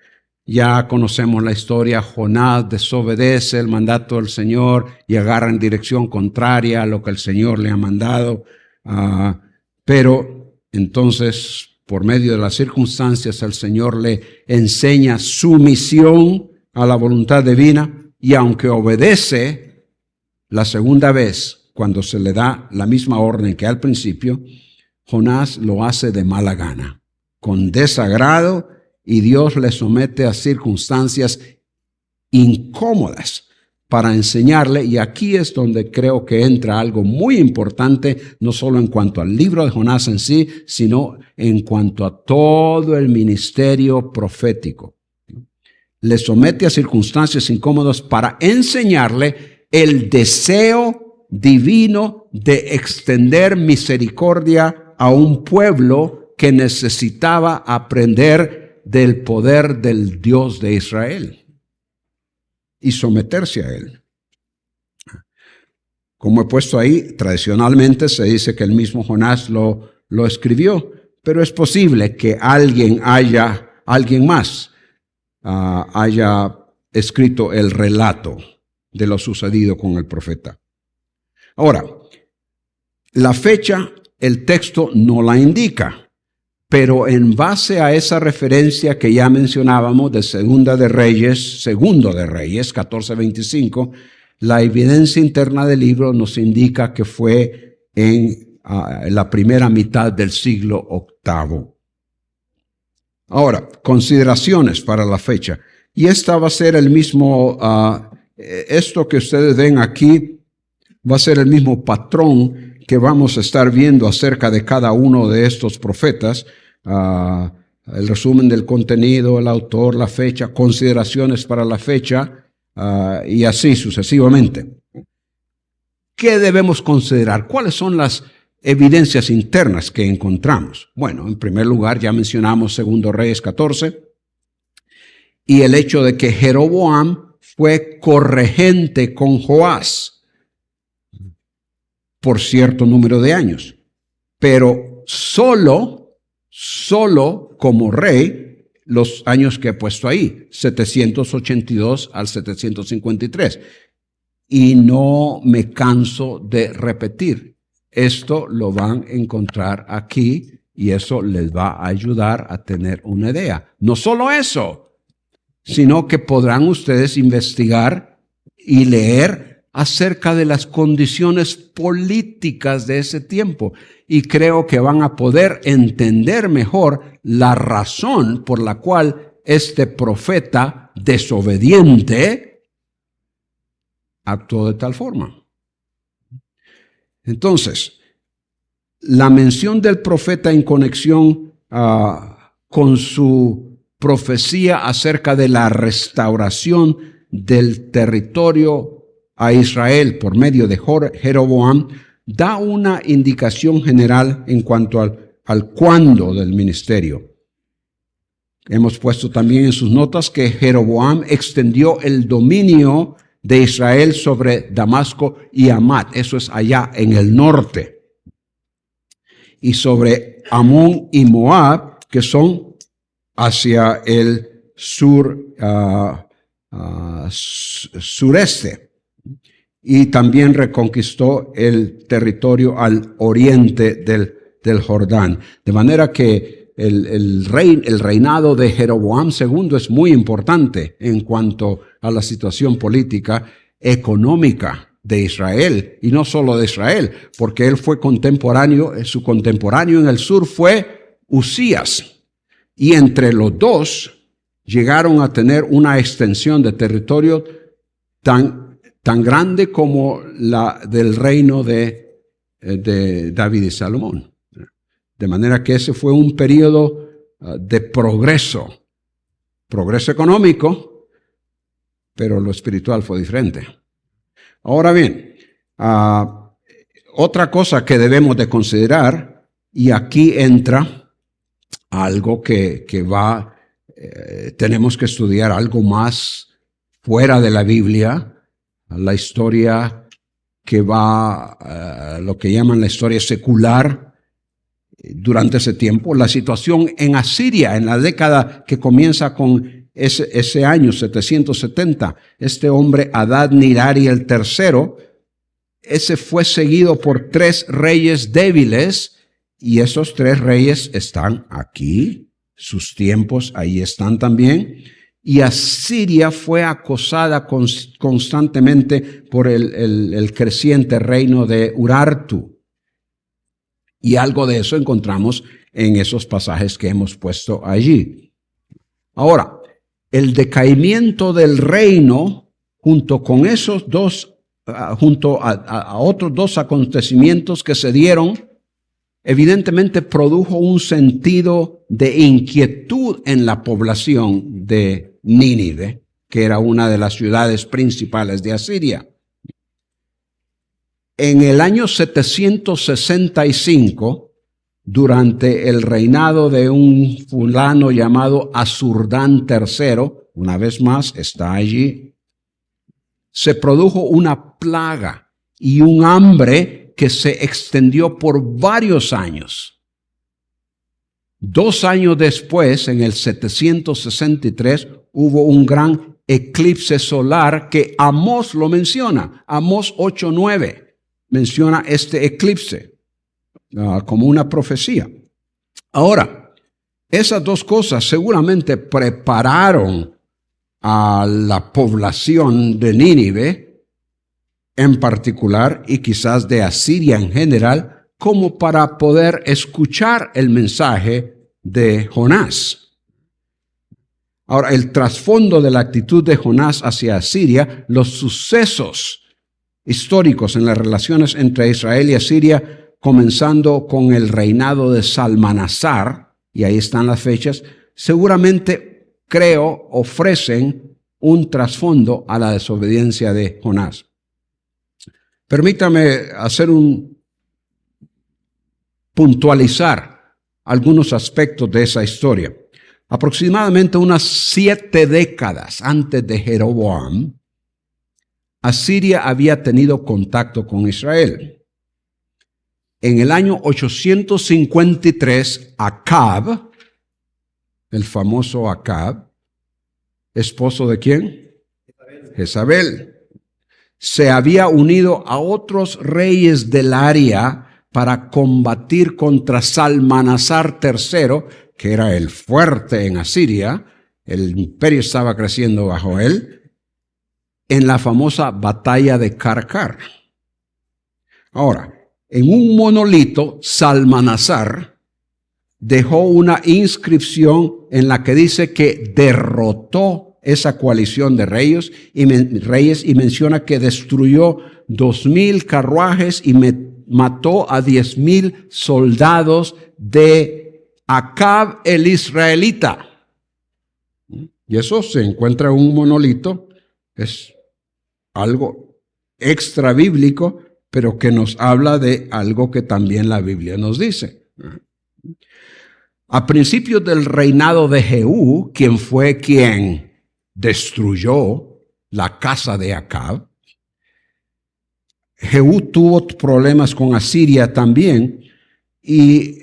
Ya conocemos la historia. Jonás desobedece el mandato del Señor y agarra en dirección contraria a lo que el Señor le ha mandado. Pero entonces, por medio de las circunstancias, el Señor le enseña sumisión a la voluntad divina, y aunque obedece la segunda vez, cuando se le da la misma orden que al principio, Jonás lo hace de mala gana, con desagrado, y Dios le somete a circunstancias incómodas para enseñarle. Y aquí es donde creo que entra algo muy importante, no solo en cuanto al libro de Jonás en sí, sino en cuanto a todo el ministerio profético. Le somete a circunstancias incómodas para enseñarle el deseo divino de extender misericordia a un pueblo que necesitaba aprender del poder del Dios de Israel y someterse a él. Como he puesto ahí, tradicionalmente se dice que el mismo Jonás lo escribió, pero es posible que alguien más haya escrito el relato de lo sucedido con el profeta. Ahora, la fecha, el texto no la indica, pero en base a esa referencia que ya mencionábamos de Segundo de Reyes, 14:25, la evidencia interna del libro nos indica que fue en la primera mitad del siglo VIII. Ahora, consideraciones para la fecha. Y esta va a ser el mismo, esto que ustedes ven aquí, va a ser el mismo patrón que vamos a estar viendo acerca de cada uno de estos profetas. El resumen del contenido, el autor, la fecha, consideraciones para la fecha, y así sucesivamente. ¿Qué debemos considerar? ¿Cuáles son las evidencias internas que encontramos? Bueno, en primer lugar, ya mencionamos 2 Reyes 14, y el hecho de que Jeroboam fue corregente con Joás por cierto número de años, pero solo como rey los años que he puesto ahí, 782 al 753. Y no me canso de repetir, esto lo van a encontrar aquí y eso les va a ayudar a tener una idea. No solo eso, sino que podrán ustedes investigar y leer acerca de las condiciones políticas de ese tiempo. Y creo que van a poder entender mejor la razón por la cual este profeta desobediente actuó de tal forma. Entonces, la mención del profeta en conexión con su profecía acerca de la restauración del territorio a Israel por medio de Jeroboam da una indicación general en cuanto al cuándo del ministerio. Hemos puesto también en sus notas que Jeroboam extendió el dominio de Israel sobre Damasco y Hamat, eso es allá en el norte, y sobre Amón y Moab, que son hacia el sureste. Y también reconquistó el territorio al oriente del Jordán. De manera que el reinado de Jeroboam II es muy importante en cuanto a la situación política, económica de Israel, y no solo de Israel, porque él fue contemporáneo, su contemporáneo en el sur fue Usías, y entre los dos llegaron a tener una extensión de territorio tan grande como la del reino de David y Salomón. De manera que ese fue un periodo de progreso económico, pero lo espiritual fue diferente. Ahora bien, otra cosa que debemos de considerar, y aquí entra algo que tenemos que estudiar algo más fuera de la Biblia, la historia que va, lo que llaman la historia secular durante ese tiempo, la situación en Asiria, en la década que comienza con ese año 770, este hombre Adad-Nirari el tercero, ese fue seguido por 3 reyes débiles, y esos 3 reyes están aquí, sus tiempos ahí están también, y Asiria fue acosada constantemente por el creciente reino de Urartu. Y algo de eso encontramos en esos pasajes que hemos puesto allí. Ahora, el decaimiento del reino, junto con esos dos, junto a otros 2 acontecimientos que se dieron, evidentemente produjo un sentido de inquietud en la población de Nínive, que era una de las ciudades principales de Asiria. En el año 765, durante el reinado de un fulano llamado Asurdán III, una vez más está allí, se produjo una plaga y un hambre que se extendió por varios años. 2 años después, en el 763, hubo un gran eclipse solar que Amós lo menciona. Amós 8:9 menciona este eclipse como una profecía. Ahora, esas 2 cosas seguramente prepararon a la población de Nínive en particular, y quizás de Asiria en general, como para poder escuchar el mensaje de Jonás. Ahora, el trasfondo de la actitud de Jonás hacia Asiria, los sucesos históricos en las relaciones entre Israel y Asiria, comenzando con el reinado de Salmanasar, y ahí están las fechas, seguramente, creo, ofrecen un trasfondo a la desobediencia de Jonás. Permítame puntualizar algunos aspectos de esa historia. Aproximadamente unas 7 décadas antes de Jeroboam, Asiria había tenido contacto con Israel. En el año 853, Acab, el famoso Acab, ¿esposo de quién? Jezabel. Se había unido a otros reyes del área para combatir contra Salmanasar III, que era el fuerte en Asiria. El imperio estaba creciendo bajo él, en la famosa batalla de Karkar. Ahora, en un monolito, Salmanasar dejó una inscripción en la que dice que derrotó esa coalición de reyes y menciona que destruyó 2,000 carruajes y mató a 10,000 soldados de Acab el israelita. Y eso se encuentra en un monolito, es algo extra bíblico, pero que nos habla de algo que también la Biblia nos dice. A principios del reinado de Jehú, quien fue quien destruyó la casa de Acab, Jehú tuvo problemas con Asiria también, y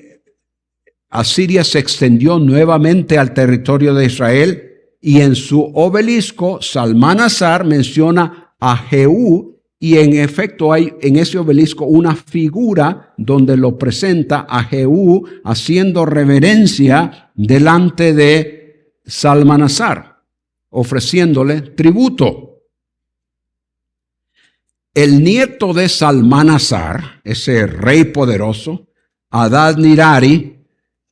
Asiria se extendió nuevamente al territorio de Israel, y en su obelisco Salmanasar menciona a Jehú, y en efecto hay en ese obelisco una figura donde lo presenta a Jehú haciendo reverencia delante de Salmanasar, ofreciéndole tributo. El nieto de Salmanasar, ese rey poderoso, Adad-nirari,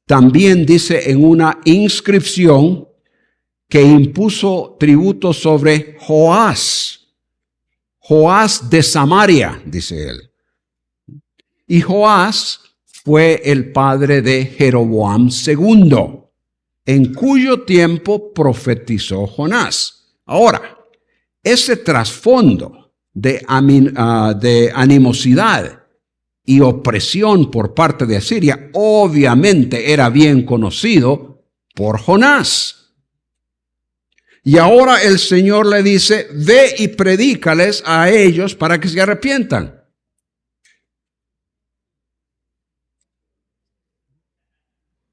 también dice en una inscripción que impuso tributo sobre Joás de Samaria, dice él. Y Joás fue el padre de Jeroboam II, en cuyo tiempo profetizó Jonás. Ahora, ese trasfondo de animosidad y opresión por parte de Asiria obviamente era bien conocido por Jonás. Y ahora el Señor le dice, ve y predícales a ellos para que se arrepientan.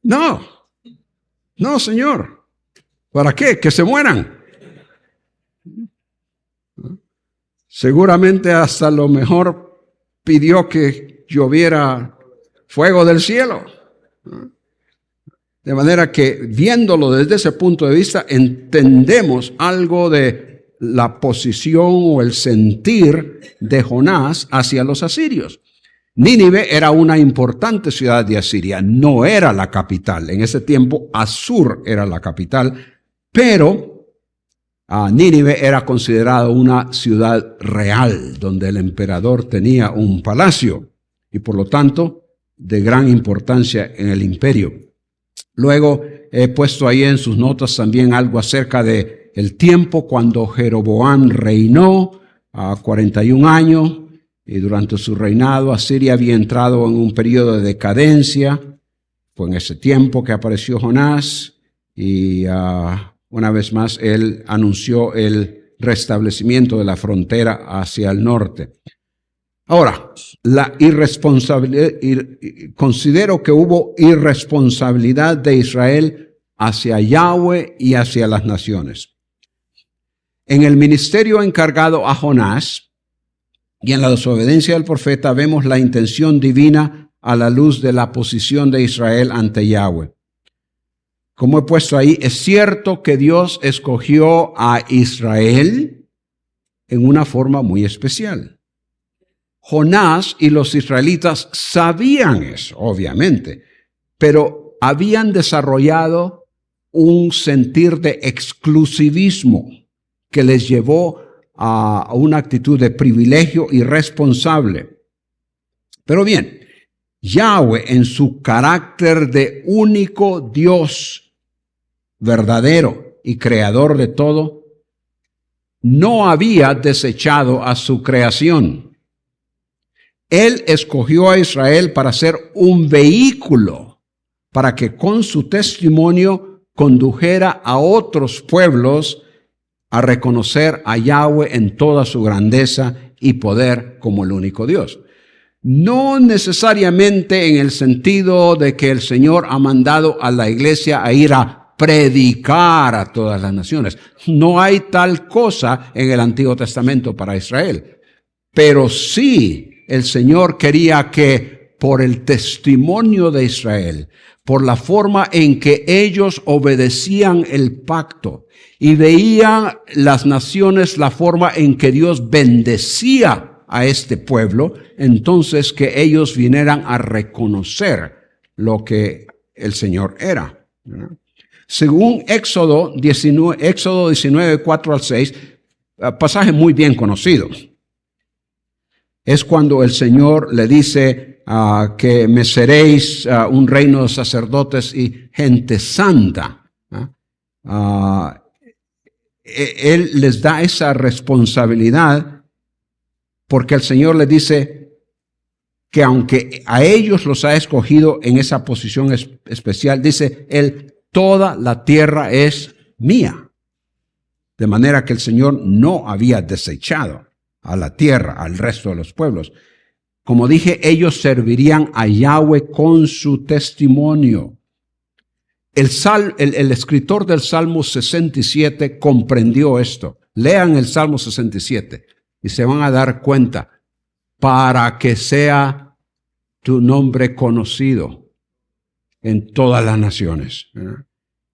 No, Señor. ¿Para qué? Que se mueran. Seguramente hasta lo mejor pidió que lloviera fuego del cielo. De manera que viéndolo desde ese punto de vista, entendemos algo de la posición o el sentir de Jonás hacia los asirios. Nínive era una importante ciudad de Asiria, no era la capital. En ese tiempo, Asur era la capital, pero Nínive era considerada una ciudad real, donde el emperador tenía un palacio y por lo tanto de gran importancia en el imperio. Luego he puesto ahí en sus notas también algo acerca de el tiempo cuando Jeroboam reinó, 41 años, y durante su reinado Asiria había entrado en un periodo de decadencia. Fue en ese tiempo que apareció Jonás y una vez más él anunció el restablecimiento de la frontera hacia el norte. Ahora, la irresponsabilidad, considero que hubo irresponsabilidad de Israel hacia Yahweh y hacia las naciones. En el ministerio encargado a Jonás y en la desobediencia del profeta vemos la intención divina a la luz de la posición de Israel ante Yahweh. Como he puesto ahí, es cierto que Dios escogió a Israel en una forma muy especial. Jonás y los israelitas sabían eso, obviamente, pero habían desarrollado un sentir de exclusivismo que les llevó a una actitud de privilegio irresponsable. Pero bien, Yahweh en su carácter de único Dios verdadero y creador de todo, no había desechado a su creación. Él escogió a Israel para ser un vehículo, para que con su testimonio condujera a otros pueblos a reconocer a Yahweh en toda su grandeza y poder como el único Dios. No necesariamente en el sentido de que el Señor ha mandado a la iglesia a ir a predicar a todas las naciones. No hay tal cosa en el Antiguo Testamento para Israel. Pero sí, el Señor quería que por el testimonio de Israel, por la forma en que ellos obedecían el pacto y veían las naciones la forma en que Dios bendecía a este pueblo, entonces que ellos vinieran a reconocer lo que el Señor era. Según Éxodo 19, 4 al 6, pasaje muy bien conocido. Es cuando el Señor le dice que me seréis un reino de sacerdotes y gente santa. Él les da esa responsabilidad porque el Señor les dice que aunque a ellos los ha escogido en esa posición especial, dice Él, toda la tierra es mía. De manera que el Señor no había desechado a la tierra, al resto de los pueblos. Como dije, ellos servirían a Yahweh con su testimonio. El escritor del Salmo 67 comprendió esto. Lean el Salmo 67 y se van a dar cuenta. Para que sea tu nombre conocido en todas las naciones.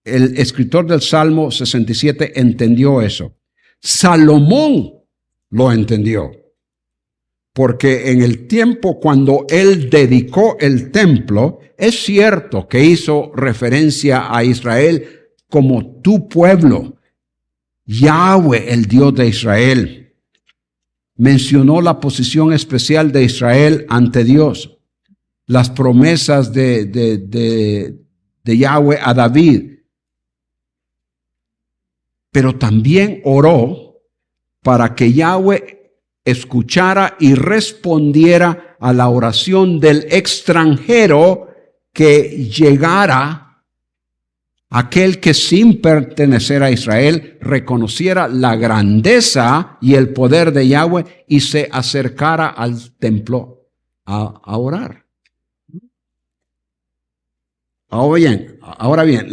El escritor del Salmo 67 entendió eso. Salomón lo entendió. porque en el tiempo cuando él dedicó el templo, es cierto que hizo referencia a Israel como tu pueblo, Yahweh, el Dios de Israel. Mencionó la posición especial de Israel ante Dios, las promesas de Yahweh a David. Pero también oró para que Yahweh escuchara y respondiera a la oración del extranjero que llegara, aquel que sin pertenecer a Israel reconociera la grandeza y el poder de Yahweh y se acercara al templo a orar. Ahora bien,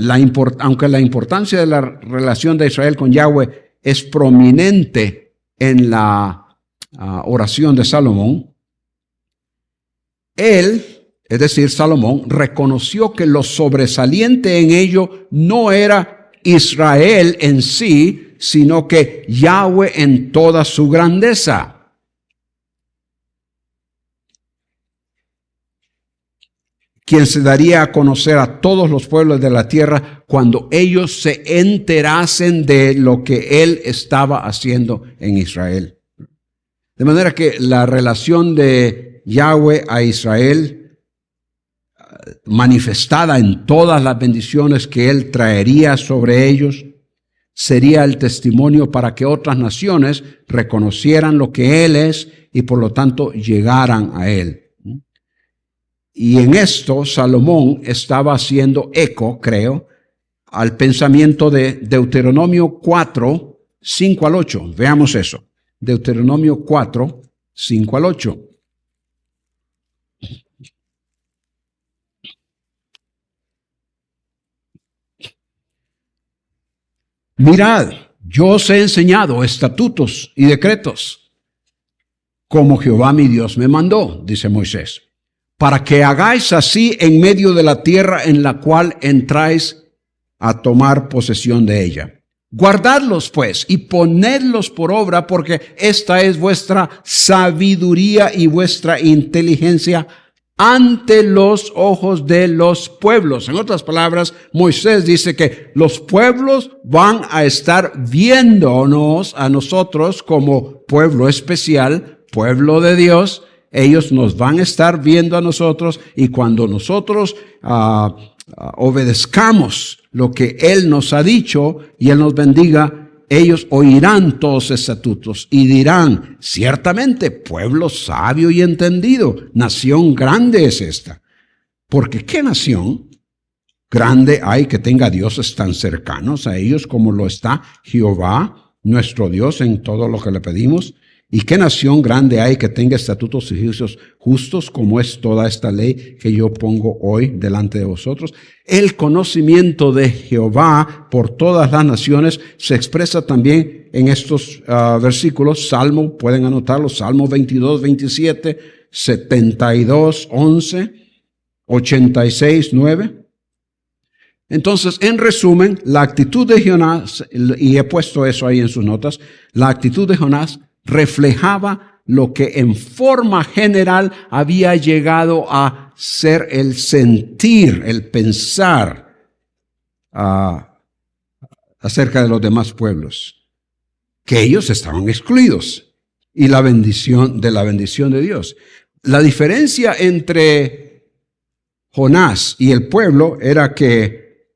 aunque la importancia de la relación de Israel con Yahweh es prominente en la oración de Salomón, él, es decir, Salomón, reconoció que lo sobresaliente en ello no era Israel en sí, sino que Yahweh en toda su grandeza. Quien se daría a conocer a todos los pueblos de la tierra cuando ellos se enterasen de lo que él estaba haciendo en Israel. De manera que la relación de Yahweh a Israel, manifestada en todas las bendiciones que él traería sobre ellos, sería el testimonio para que otras naciones reconocieran lo que él es y por lo tanto llegaran a él. Y en esto Salomón estaba haciendo eco, creo, al pensamiento de Deuteronomio 4, 5 al 8. Veamos eso. Deuteronomio 4, 5 al 8. Mirad, yo os he enseñado estatutos y decretos, como Jehová mi Dios me mandó, dice Moisés, para que hagáis así en medio de la tierra en la cual entráis a tomar posesión de ella. Guardadlos pues y ponedlos por obra, porque esta es vuestra sabiduría y vuestra inteligencia ante los ojos de los pueblos. En otras palabras, Moisés dice que los pueblos van a estar viéndonos a nosotros como pueblo especial, pueblo de Dios. Ellos nos van a estar viendo a nosotros y cuando nosotros obedezcamos lo que Él nos ha dicho y Él nos bendiga, ellos oirán todos los estatutos y dirán, ciertamente, pueblo sabio y entendido, nación grande es esta. Porque ¿qué nación grande hay que tenga dioses tan cercanos a ellos como lo está Jehová, nuestro Dios, en todo lo que le pedimos? ¿Y qué nación grande hay que tenga estatutos y juicios justos como es toda esta ley que yo pongo hoy delante de vosotros? El conocimiento de Jehová por todas las naciones se expresa también en estos versículos. Salmo, pueden anotarlo, Salmo 22, 27, 72, 11, 86, 9. Entonces, en resumen, la actitud de Jonás, y he puesto eso ahí en sus notas, la actitud de Jonás reflejaba lo que en forma general había llegado a ser el sentir, el pensar acerca de los demás pueblos, que ellos estaban excluidos y la bendición de Dios. La diferencia entre Jonás y el pueblo era que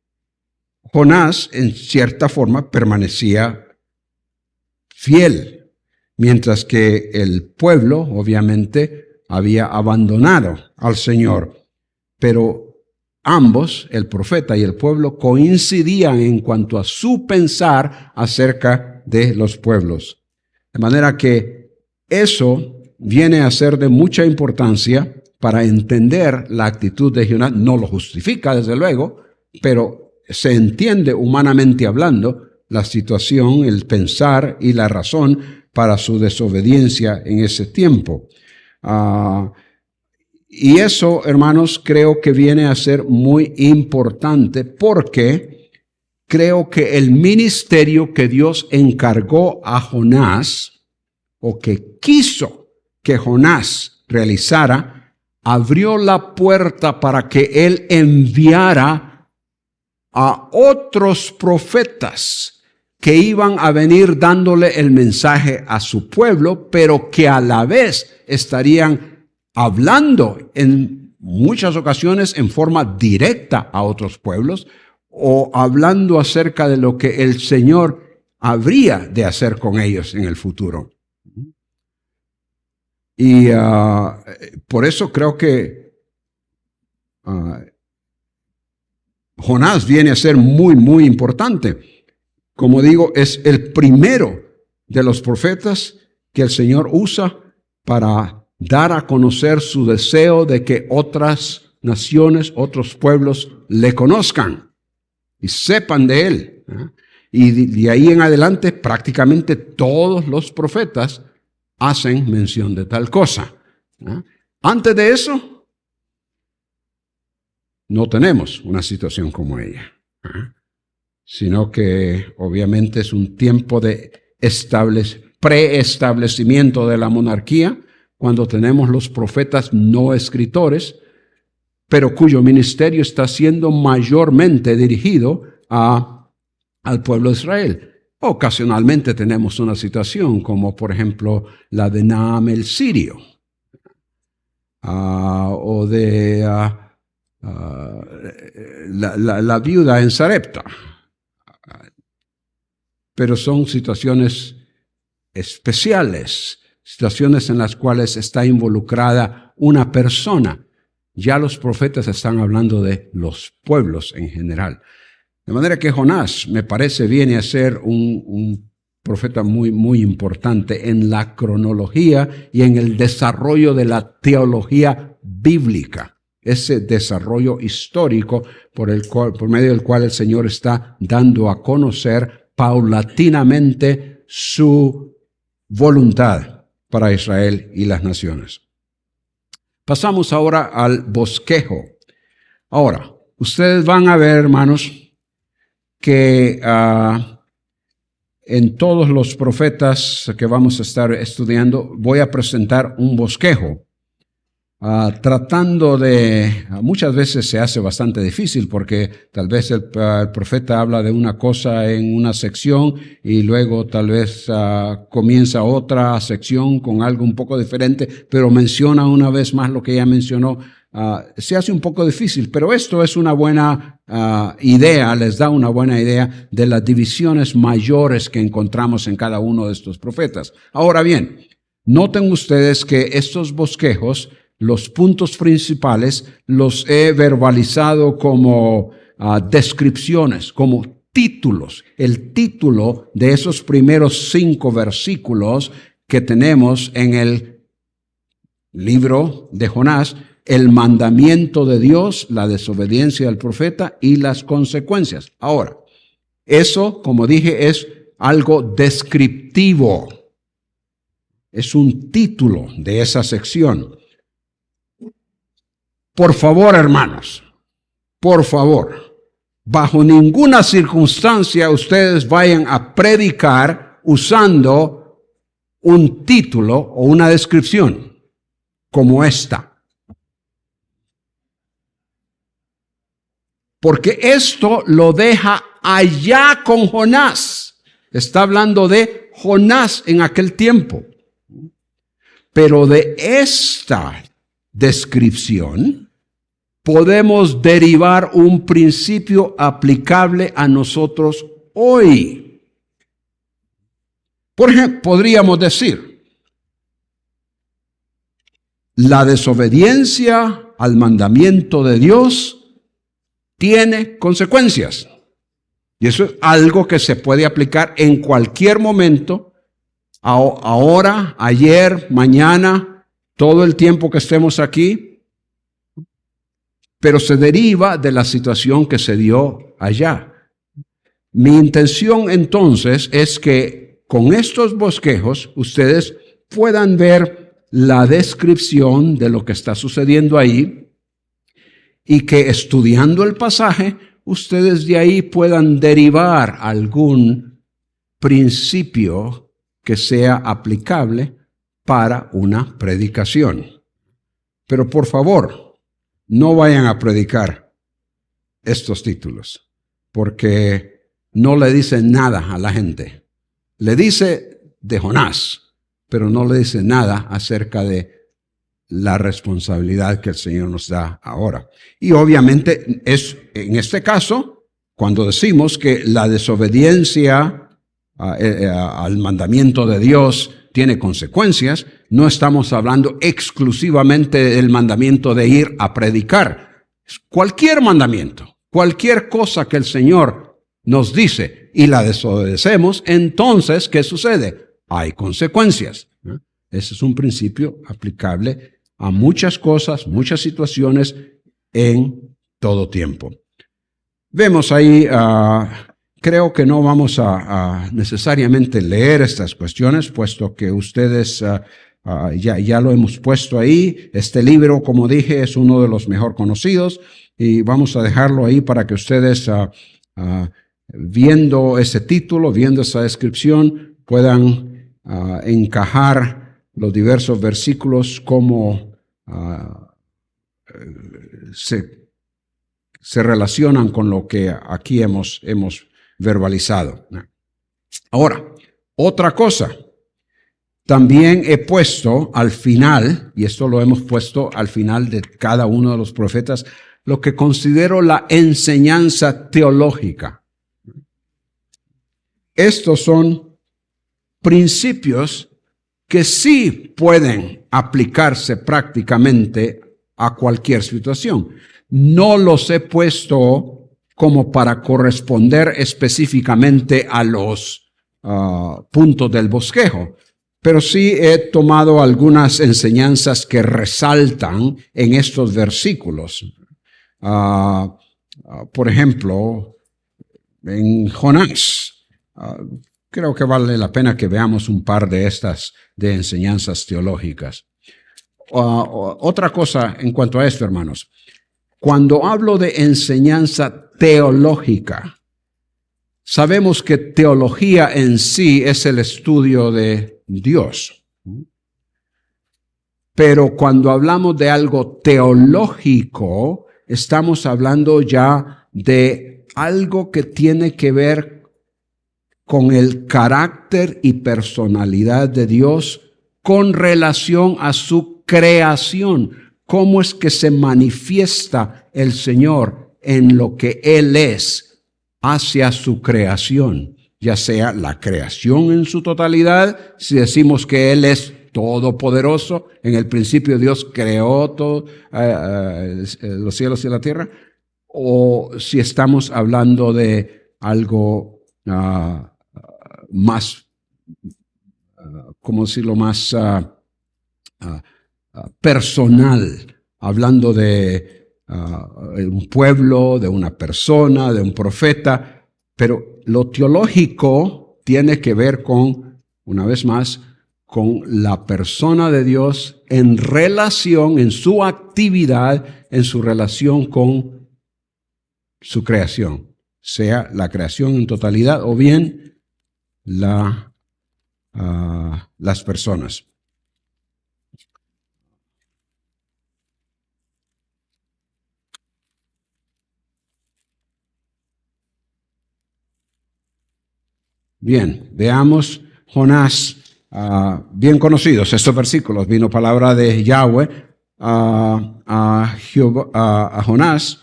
Jonás en cierta forma permanecía fiel, mientras que el pueblo, obviamente, había abandonado al Señor. Pero ambos, el profeta y el pueblo, coincidían en cuanto a su pensar acerca de los pueblos. De manera que eso viene a ser de mucha importancia para entender la actitud de Jonás. No lo justifica, desde luego, pero se entiende humanamente hablando la situación, el pensar y la razón para su desobediencia en ese tiempo. Y eso, hermanos, creo que viene a ser muy importante porque creo que el ministerio que Dios encargó a Jonás, o que quiso que Jonás realizara abrió la puerta para que él enviara a otros profetas que iban a venir dándole el mensaje a su pueblo, pero que a la vez estarían hablando en muchas ocasiones en forma directa a otros pueblos o hablando acerca de lo que el Señor habría de hacer con ellos en el futuro. Y por eso creo que Jonás viene a ser muy, muy importante. Como digo, es el primero de los profetas que el Señor usa para dar a conocer su deseo de que otras naciones, otros pueblos le conozcan y sepan de él. Y de ahí en adelante prácticamente todos los profetas hacen mención de tal cosa. Antes de eso, no tenemos una situación como ella, sino que obviamente es un tiempo de preestablecimiento de la monarquía, cuando tenemos los profetas no escritores, pero cuyo ministerio está siendo mayormente dirigido al pueblo de Israel. Ocasionalmente tenemos una situación como por ejemplo la de Naam el sirio o de la viuda en Sarepta. Pero son situaciones especiales, situaciones en las cuales está involucrada una persona. Ya los profetas están hablando de los pueblos en general. De manera que Jonás, me parece, viene a ser un profeta muy, muy importante en la cronología y en el desarrollo de la teología bíblica. Ese desarrollo histórico por medio del cual el Señor está dando a conocer paulatinamente su voluntad para Israel y las naciones. Pasamos ahora al bosquejo. Ahora, ustedes van a ver, hermanos, que en todos los profetas que vamos a estar estudiando voy a presentar un bosquejo, tratando de, muchas veces se hace bastante difícil porque tal vez el profeta habla de una cosa en una sección y luego tal vez comienza otra sección con algo un poco diferente, pero menciona una vez más lo que ya mencionó. Se hace un poco difícil, pero esto es una buena idea, les da una buena idea de las divisiones mayores que encontramos en cada uno de estos profetas. Ahora bien, noten ustedes que estos bosquejos, los puntos principales, los he verbalizado como descripciones, como títulos. El título de esos primeros 5 versículos que tenemos en el libro de Jonás: el mandamiento de Dios, la desobediencia del profeta y las consecuencias. Ahora, eso, como dije, es algo descriptivo. Es un título de esa sección. Por favor, hermanos, por favor, bajo ninguna circunstancia ustedes vayan a predicar usando un título o una descripción como esta. Porque esto lo deja allá con Jonás. Está hablando de Jonás en aquel tiempo. Pero de esta descripción podemos derivar un principio aplicable a nosotros hoy. Por ejemplo, podríamos decir, la desobediencia al mandamiento de Dios tiene consecuencias. Y eso es algo que se puede aplicar en cualquier momento, ahora, ayer, mañana, todo el tiempo que estemos aquí, pero se deriva de la situación que se dio allá. Mi intención entonces es que con estos bosquejos ustedes puedan ver la descripción de lo que está sucediendo ahí y que estudiando el pasaje ustedes de ahí puedan derivar algún principio que sea aplicable para una predicación. Pero por favor, no vayan a predicar estos títulos, porque no le dicen nada a la gente. Le dice de Jonás, pero no le dice nada acerca de la responsabilidad que el Señor nos da ahora. Y obviamente es en este caso, cuando decimos que la desobediencia al mandamiento de Dios tiene consecuencias, no estamos hablando exclusivamente del mandamiento de ir a predicar. Cualquier mandamiento, cualquier cosa que el Señor nos dice y la desobedecemos, entonces, ¿qué sucede? Hay consecuencias. Ese es un principio aplicable a muchas cosas, muchas situaciones en todo tiempo. Vemos ahí, creo que no vamos a necesariamente leer estas cuestiones, puesto que ustedes ya lo hemos puesto ahí. Este libro, como dije, es uno de los mejor conocidos y vamos a dejarlo ahí para que ustedes, viendo ese título, viendo esa descripción, puedan encajar los diversos versículos como se relacionan con lo que aquí hemos verbalizado. Ahora, otra cosa, también he puesto al final, y esto lo hemos puesto al final de cada uno de los profetas, lo que considero la enseñanza teológica. Estos son principios que sí pueden aplicarse prácticamente a cualquier situación. No los he puesto como para corresponder específicamente a los puntos del bosquejo, pero sí he tomado algunas enseñanzas que resaltan en estos versículos. Por ejemplo, en Jonás, creo que vale la pena que veamos un par de estas de enseñanzas teológicas. Otra cosa en cuanto a esto, hermanos. Cuando hablo de enseñanza teológica, sabemos que teología en sí es el estudio de Dios. Pero cuando hablamos de algo teológico, estamos hablando ya de algo que tiene que ver con el carácter y personalidad de Dios con relación a su creación. ¿Cómo es que se manifiesta el Señor en lo que Él es hacia su creación? Ya sea la creación en su totalidad, si decimos que Él es todopoderoso, en el principio Dios creó todo, los cielos y la tierra, o si estamos hablando de algo más, ¿cómo decirlo?, más personal, hablando de un pueblo, de una persona, de un profeta, pero lo teológico tiene que ver con, una vez más, con la persona de Dios en relación, en su actividad, en su relación con su creación, sea la creación en totalidad o bien las personas. Bien, veamos Jonás, bien conocidos estos versículos. Vino palabra de Yahweh a Jonás,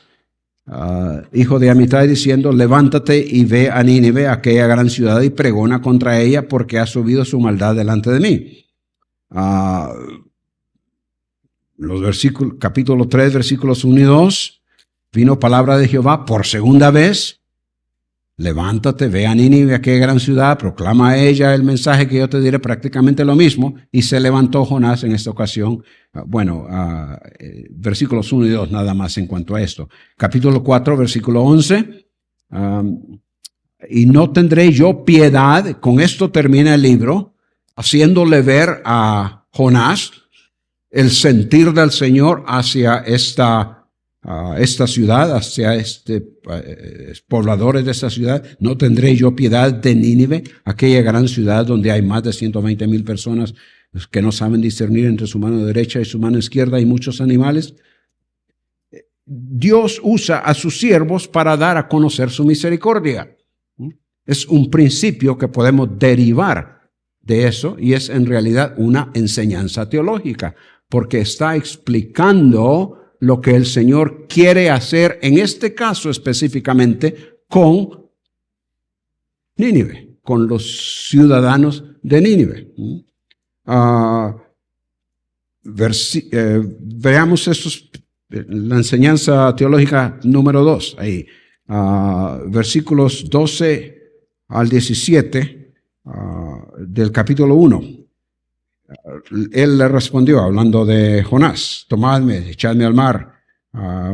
hijo de Amitai, diciendo: levántate y ve a Nínive, aquella gran ciudad, y pregona contra ella, porque ha subido su maldad delante de mí. Los versículos, capítulo 3, versículos 1 y 2, vino palabra de Jehová por segunda vez: levántate, ve a Nínive, aquella gran ciudad, proclama a ella el mensaje que yo te diré, prácticamente lo mismo. Y se levantó Jonás en esta ocasión. Versículos 1 y 2 nada más en cuanto a esto. Capítulo 4, versículo 11. Y no tendré yo piedad, con esto termina el libro, haciéndole ver a Jonás el sentir del Señor hacia esta ciudad, hacia pobladores de esta ciudad. No tendré yo piedad de Nínive, aquella gran ciudad donde hay más de 120,000 personas los que no saben discernir entre su mano derecha y su mano izquierda y muchos animales. Dios usa a sus siervos para dar a conocer su misericordia. Es un principio que podemos derivar de eso y es en realidad una enseñanza teológica, porque está explicando lo que el Señor quiere hacer, en este caso específicamente, con Nínive, con los ciudadanos de Nínive. Veamos la enseñanza teológica número 2, ahí, versículos 12 al 17 del capítulo 1. Él le respondió, hablando de Jonás: tomadme, echadme al mar.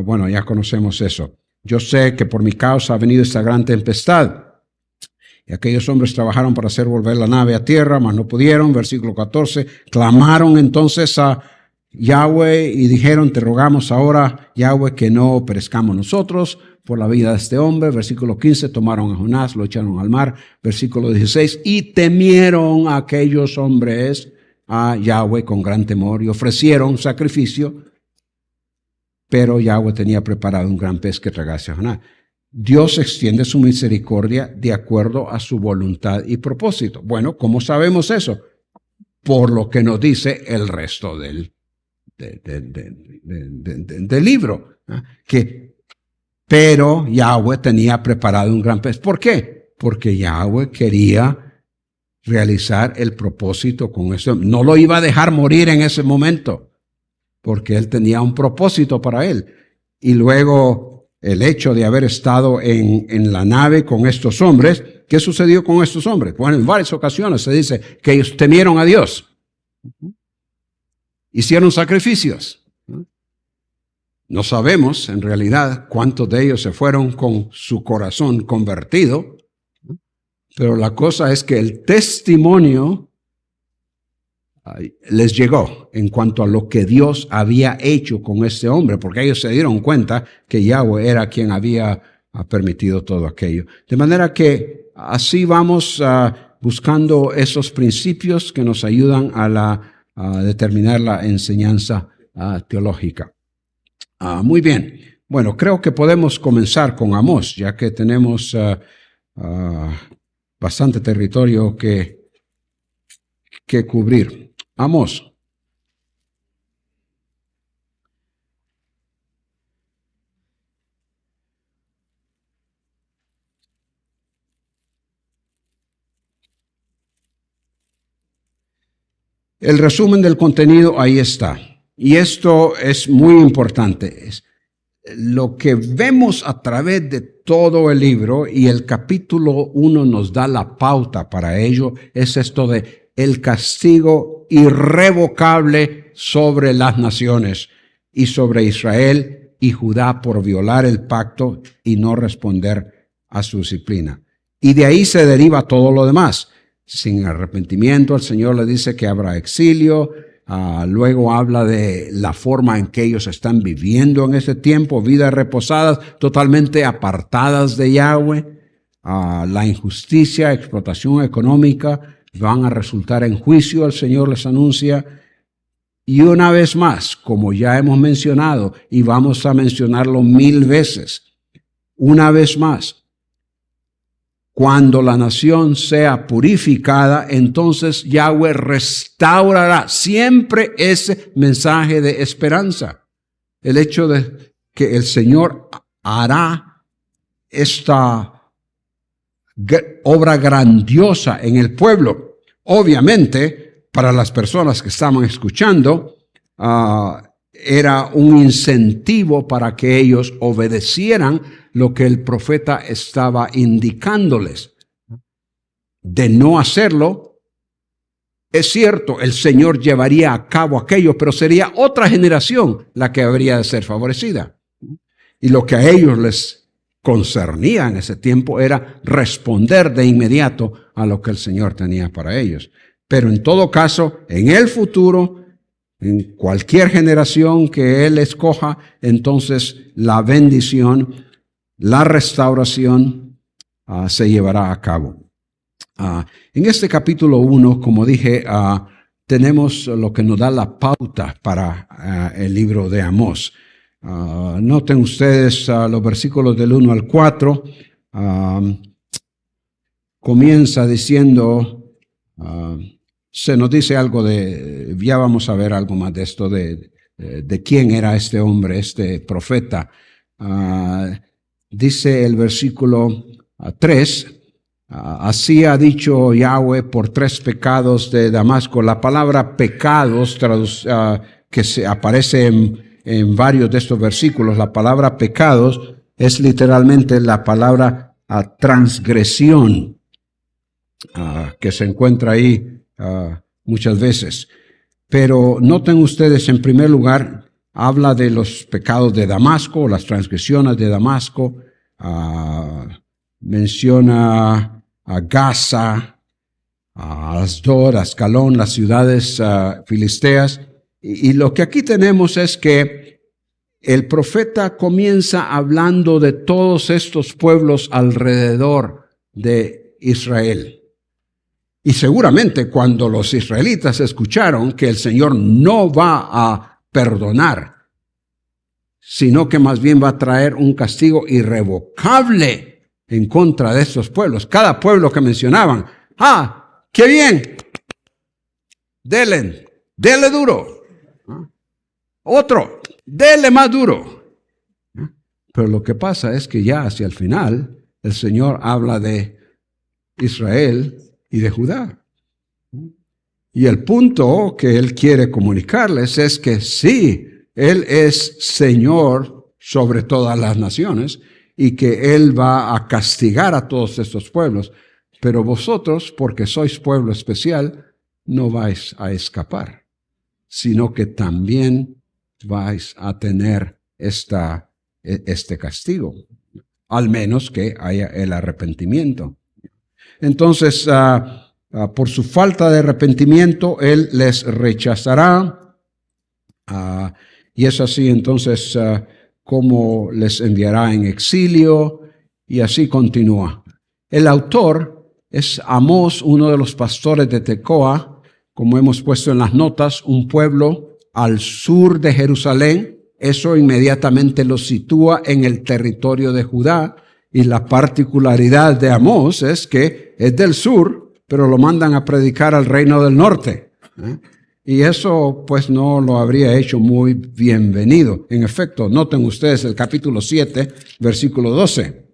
Bueno, ya conocemos eso. Yo sé que por mi causa ha venido esta gran tempestad. Y aquellos hombres trabajaron para hacer volver la nave a tierra, mas no pudieron. Versículo 14. Clamaron entonces a Yahweh y dijeron: te rogamos ahora, Yahweh, que no perezcamos nosotros por la vida de este hombre. Versículo 15. Tomaron a Jonás, lo echaron al mar. Versículo 16. Y temieron a aquellos hombres a Yahweh con gran temor y ofrecieron sacrificio, pero Yahweh tenía preparado un gran pez que tragase a Jonás. Dios extiende su misericordia de acuerdo a su voluntad y propósito. Bueno, ¿cómo sabemos eso? Por lo que nos dice el resto del libro. Pero Yahweh tenía preparado un gran pez. ¿Por qué? Porque Yahweh quería realizar el propósito con eso. No lo iba a dejar morir en ese momento, porque él tenía un propósito para él. Y luego el hecho de haber estado en la nave con estos hombres, ¿qué sucedió con estos hombres? Bueno, en varias ocasiones se dice que ellos temieron a Dios. Hicieron sacrificios. No sabemos en realidad cuántos de ellos se fueron con su corazón convertido, pero la cosa es que el testimonio les llegó en cuanto a lo que Dios había hecho con este hombre, porque ellos se dieron cuenta que Yahweh era quien había permitido todo aquello. De manera que así vamos buscando esos principios que nos ayudan a determinar la enseñanza teológica. Muy bien. Bueno, creo que podemos comenzar con Amós, ya que tenemos bastante territorio que cubrir. Amós. El resumen del contenido ahí está. Y esto es muy importante. Lo que vemos a través de todo el libro, y el capítulo 1 nos da la pauta para ello, es esto de el castigo irrevocable sobre las naciones y sobre Israel y Judá por violar el pacto y no responder a su disciplina. Y de ahí se deriva todo lo demás. Sin arrepentimiento, el Señor le dice que habrá exilio. Luego habla de la forma en que ellos están viviendo en ese tiempo, vidas reposadas, totalmente apartadas de Yahweh. La injusticia, explotación económica van a resultar en juicio, el Señor les anuncia. Y una vez más, como ya hemos mencionado, y vamos a mencionarlo 1000 veces, una vez más, cuando la nación sea purificada, entonces Yahweh restaurará siempre ese mensaje de esperanza. El hecho de que el Señor hará esta obra grandiosa en el pueblo. Obviamente, para las personas que estaban escuchando, era un incentivo para que ellos obedecieran lo que el profeta estaba indicándoles. De no hacerlo, es cierto, el Señor llevaría a cabo aquello, pero sería otra generación la que habría de ser favorecida. Y lo que a ellos les concernía en ese tiempo era responder de inmediato a lo que el Señor tenía para ellos. Pero en todo caso, en el futuro, en cualquier generación que Él escoja, entonces la bendición, la restauración se llevará a cabo. En este capítulo 1, como dije, tenemos lo que nos da la pauta para el libro de Amós. Noten ustedes los versículos del 1 al 4. Comienza diciendo, se nos dice algo ya vamos a ver algo más de esto, de quién era este hombre, este profeta. Dice el versículo 3, así ha dicho Yahweh por 3 pecados de Damasco. La palabra pecados que se aparece en varios de estos versículos, la palabra pecados es literalmente la palabra transgresión, que se encuentra ahí muchas veces. Pero noten ustedes, en primer lugar, habla de los pecados de Damasco, las transgresiones de Damasco, menciona a Gaza, a Asdod, a Ascalón, las ciudades filisteas. Y lo que aquí tenemos es que el profeta comienza hablando de todos estos pueblos alrededor de Israel. Y seguramente cuando los israelitas escucharon que el Señor no va a perdonar, sino que más bien va a traer un castigo irrevocable en contra de estos pueblos. Cada pueblo que mencionaban, ¡qué bien! Dele duro. Otro, dele más duro. Pero lo que pasa es que ya hacia el final, el Señor habla de Israel y de Judá. Y el punto que Él quiere comunicarles es que sí, Él es Señor sobre todas las naciones y que Él va a castigar a todos estos pueblos. Pero vosotros, porque sois pueblo especial, no vais a escapar, sino que también vais a tener este castigo, al menos que haya el arrepentimiento. Entonces, por su falta de arrepentimiento, Él les rechazará, y es así entonces como les enviará en exilio, y así continúa. El autor es Amós, uno de los pastores de Tecoa, como hemos puesto en las notas, un pueblo al sur de Jerusalén. Eso inmediatamente lo sitúa en el territorio de Judá, y la particularidad de Amós es que es del sur, pero lo mandan a predicar al reino del norte. Y eso pues no lo habría hecho muy bienvenido. En efecto, noten ustedes el capítulo 7, versículo 12.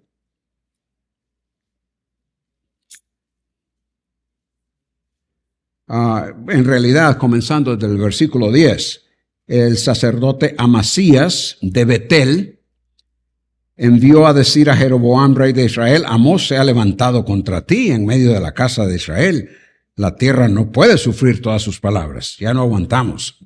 En realidad, comenzando desde el versículo 10, el sacerdote Amasías de Betel envió a decir a Jeroboam, rey de Israel, Amós se ha levantado contra ti en medio de la casa de Israel. La tierra no puede sufrir todas sus palabras, ya no aguantamos.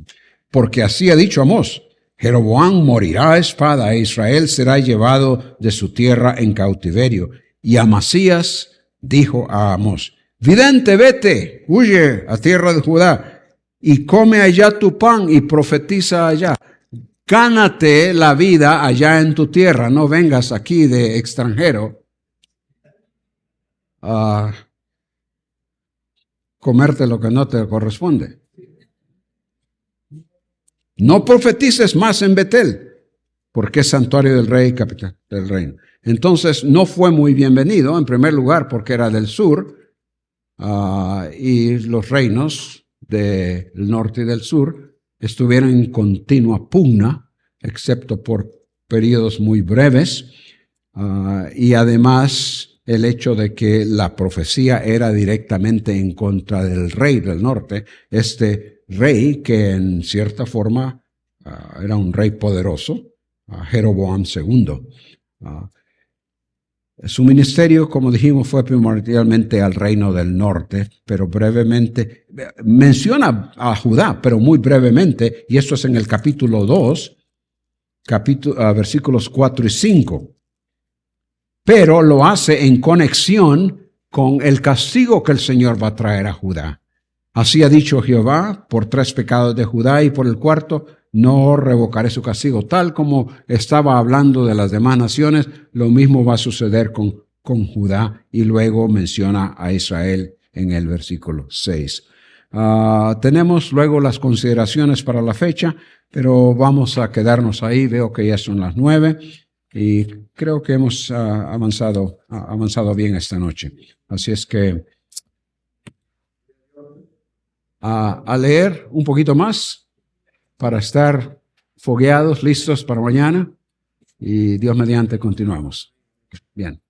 Porque así ha dicho Amós, Jeroboam morirá a espada e Israel será llevado de su tierra en cautiverio. Y Amasías dijo a Amós, vidente, vete, huye a tierra de Judá y come allá tu pan y profetiza allá. Gánate la vida allá en tu tierra, no vengas aquí de extranjero a comerte lo que no te corresponde. No profetices más en Betel, porque es santuario del rey y capital del reino. Entonces no fue muy bienvenido, en primer lugar porque era del sur, y los reinos del norte y del sur estuvieron en continua pugna, excepto por periodos muy breves, y además el hecho de que la profecía era directamente en contra del rey del norte, este rey que en cierta forma era un rey poderoso, Jeroboam II. Su ministerio, como dijimos, fue primordialmente al reino del norte, pero brevemente, menciona a Judá, pero muy brevemente, y esto es en el capítulo 2, versículos 4 y 5. Pero lo hace en conexión con el castigo que el Señor va a traer a Judá. Así ha dicho Jehová, por 3 pecados de Judá y por el 4, no revocaré su castigo. Tal como estaba hablando de las demás naciones, lo mismo va a suceder con Judá, y luego menciona a Israel en el versículo 6. Tenemos luego las consideraciones para la fecha, pero vamos a quedarnos ahí. Veo que ya son las 9 y creo que hemos avanzado bien esta noche. Así es que a leer un poquito más para estar fogueados, listos para mañana, y Dios mediante continuamos. Bien.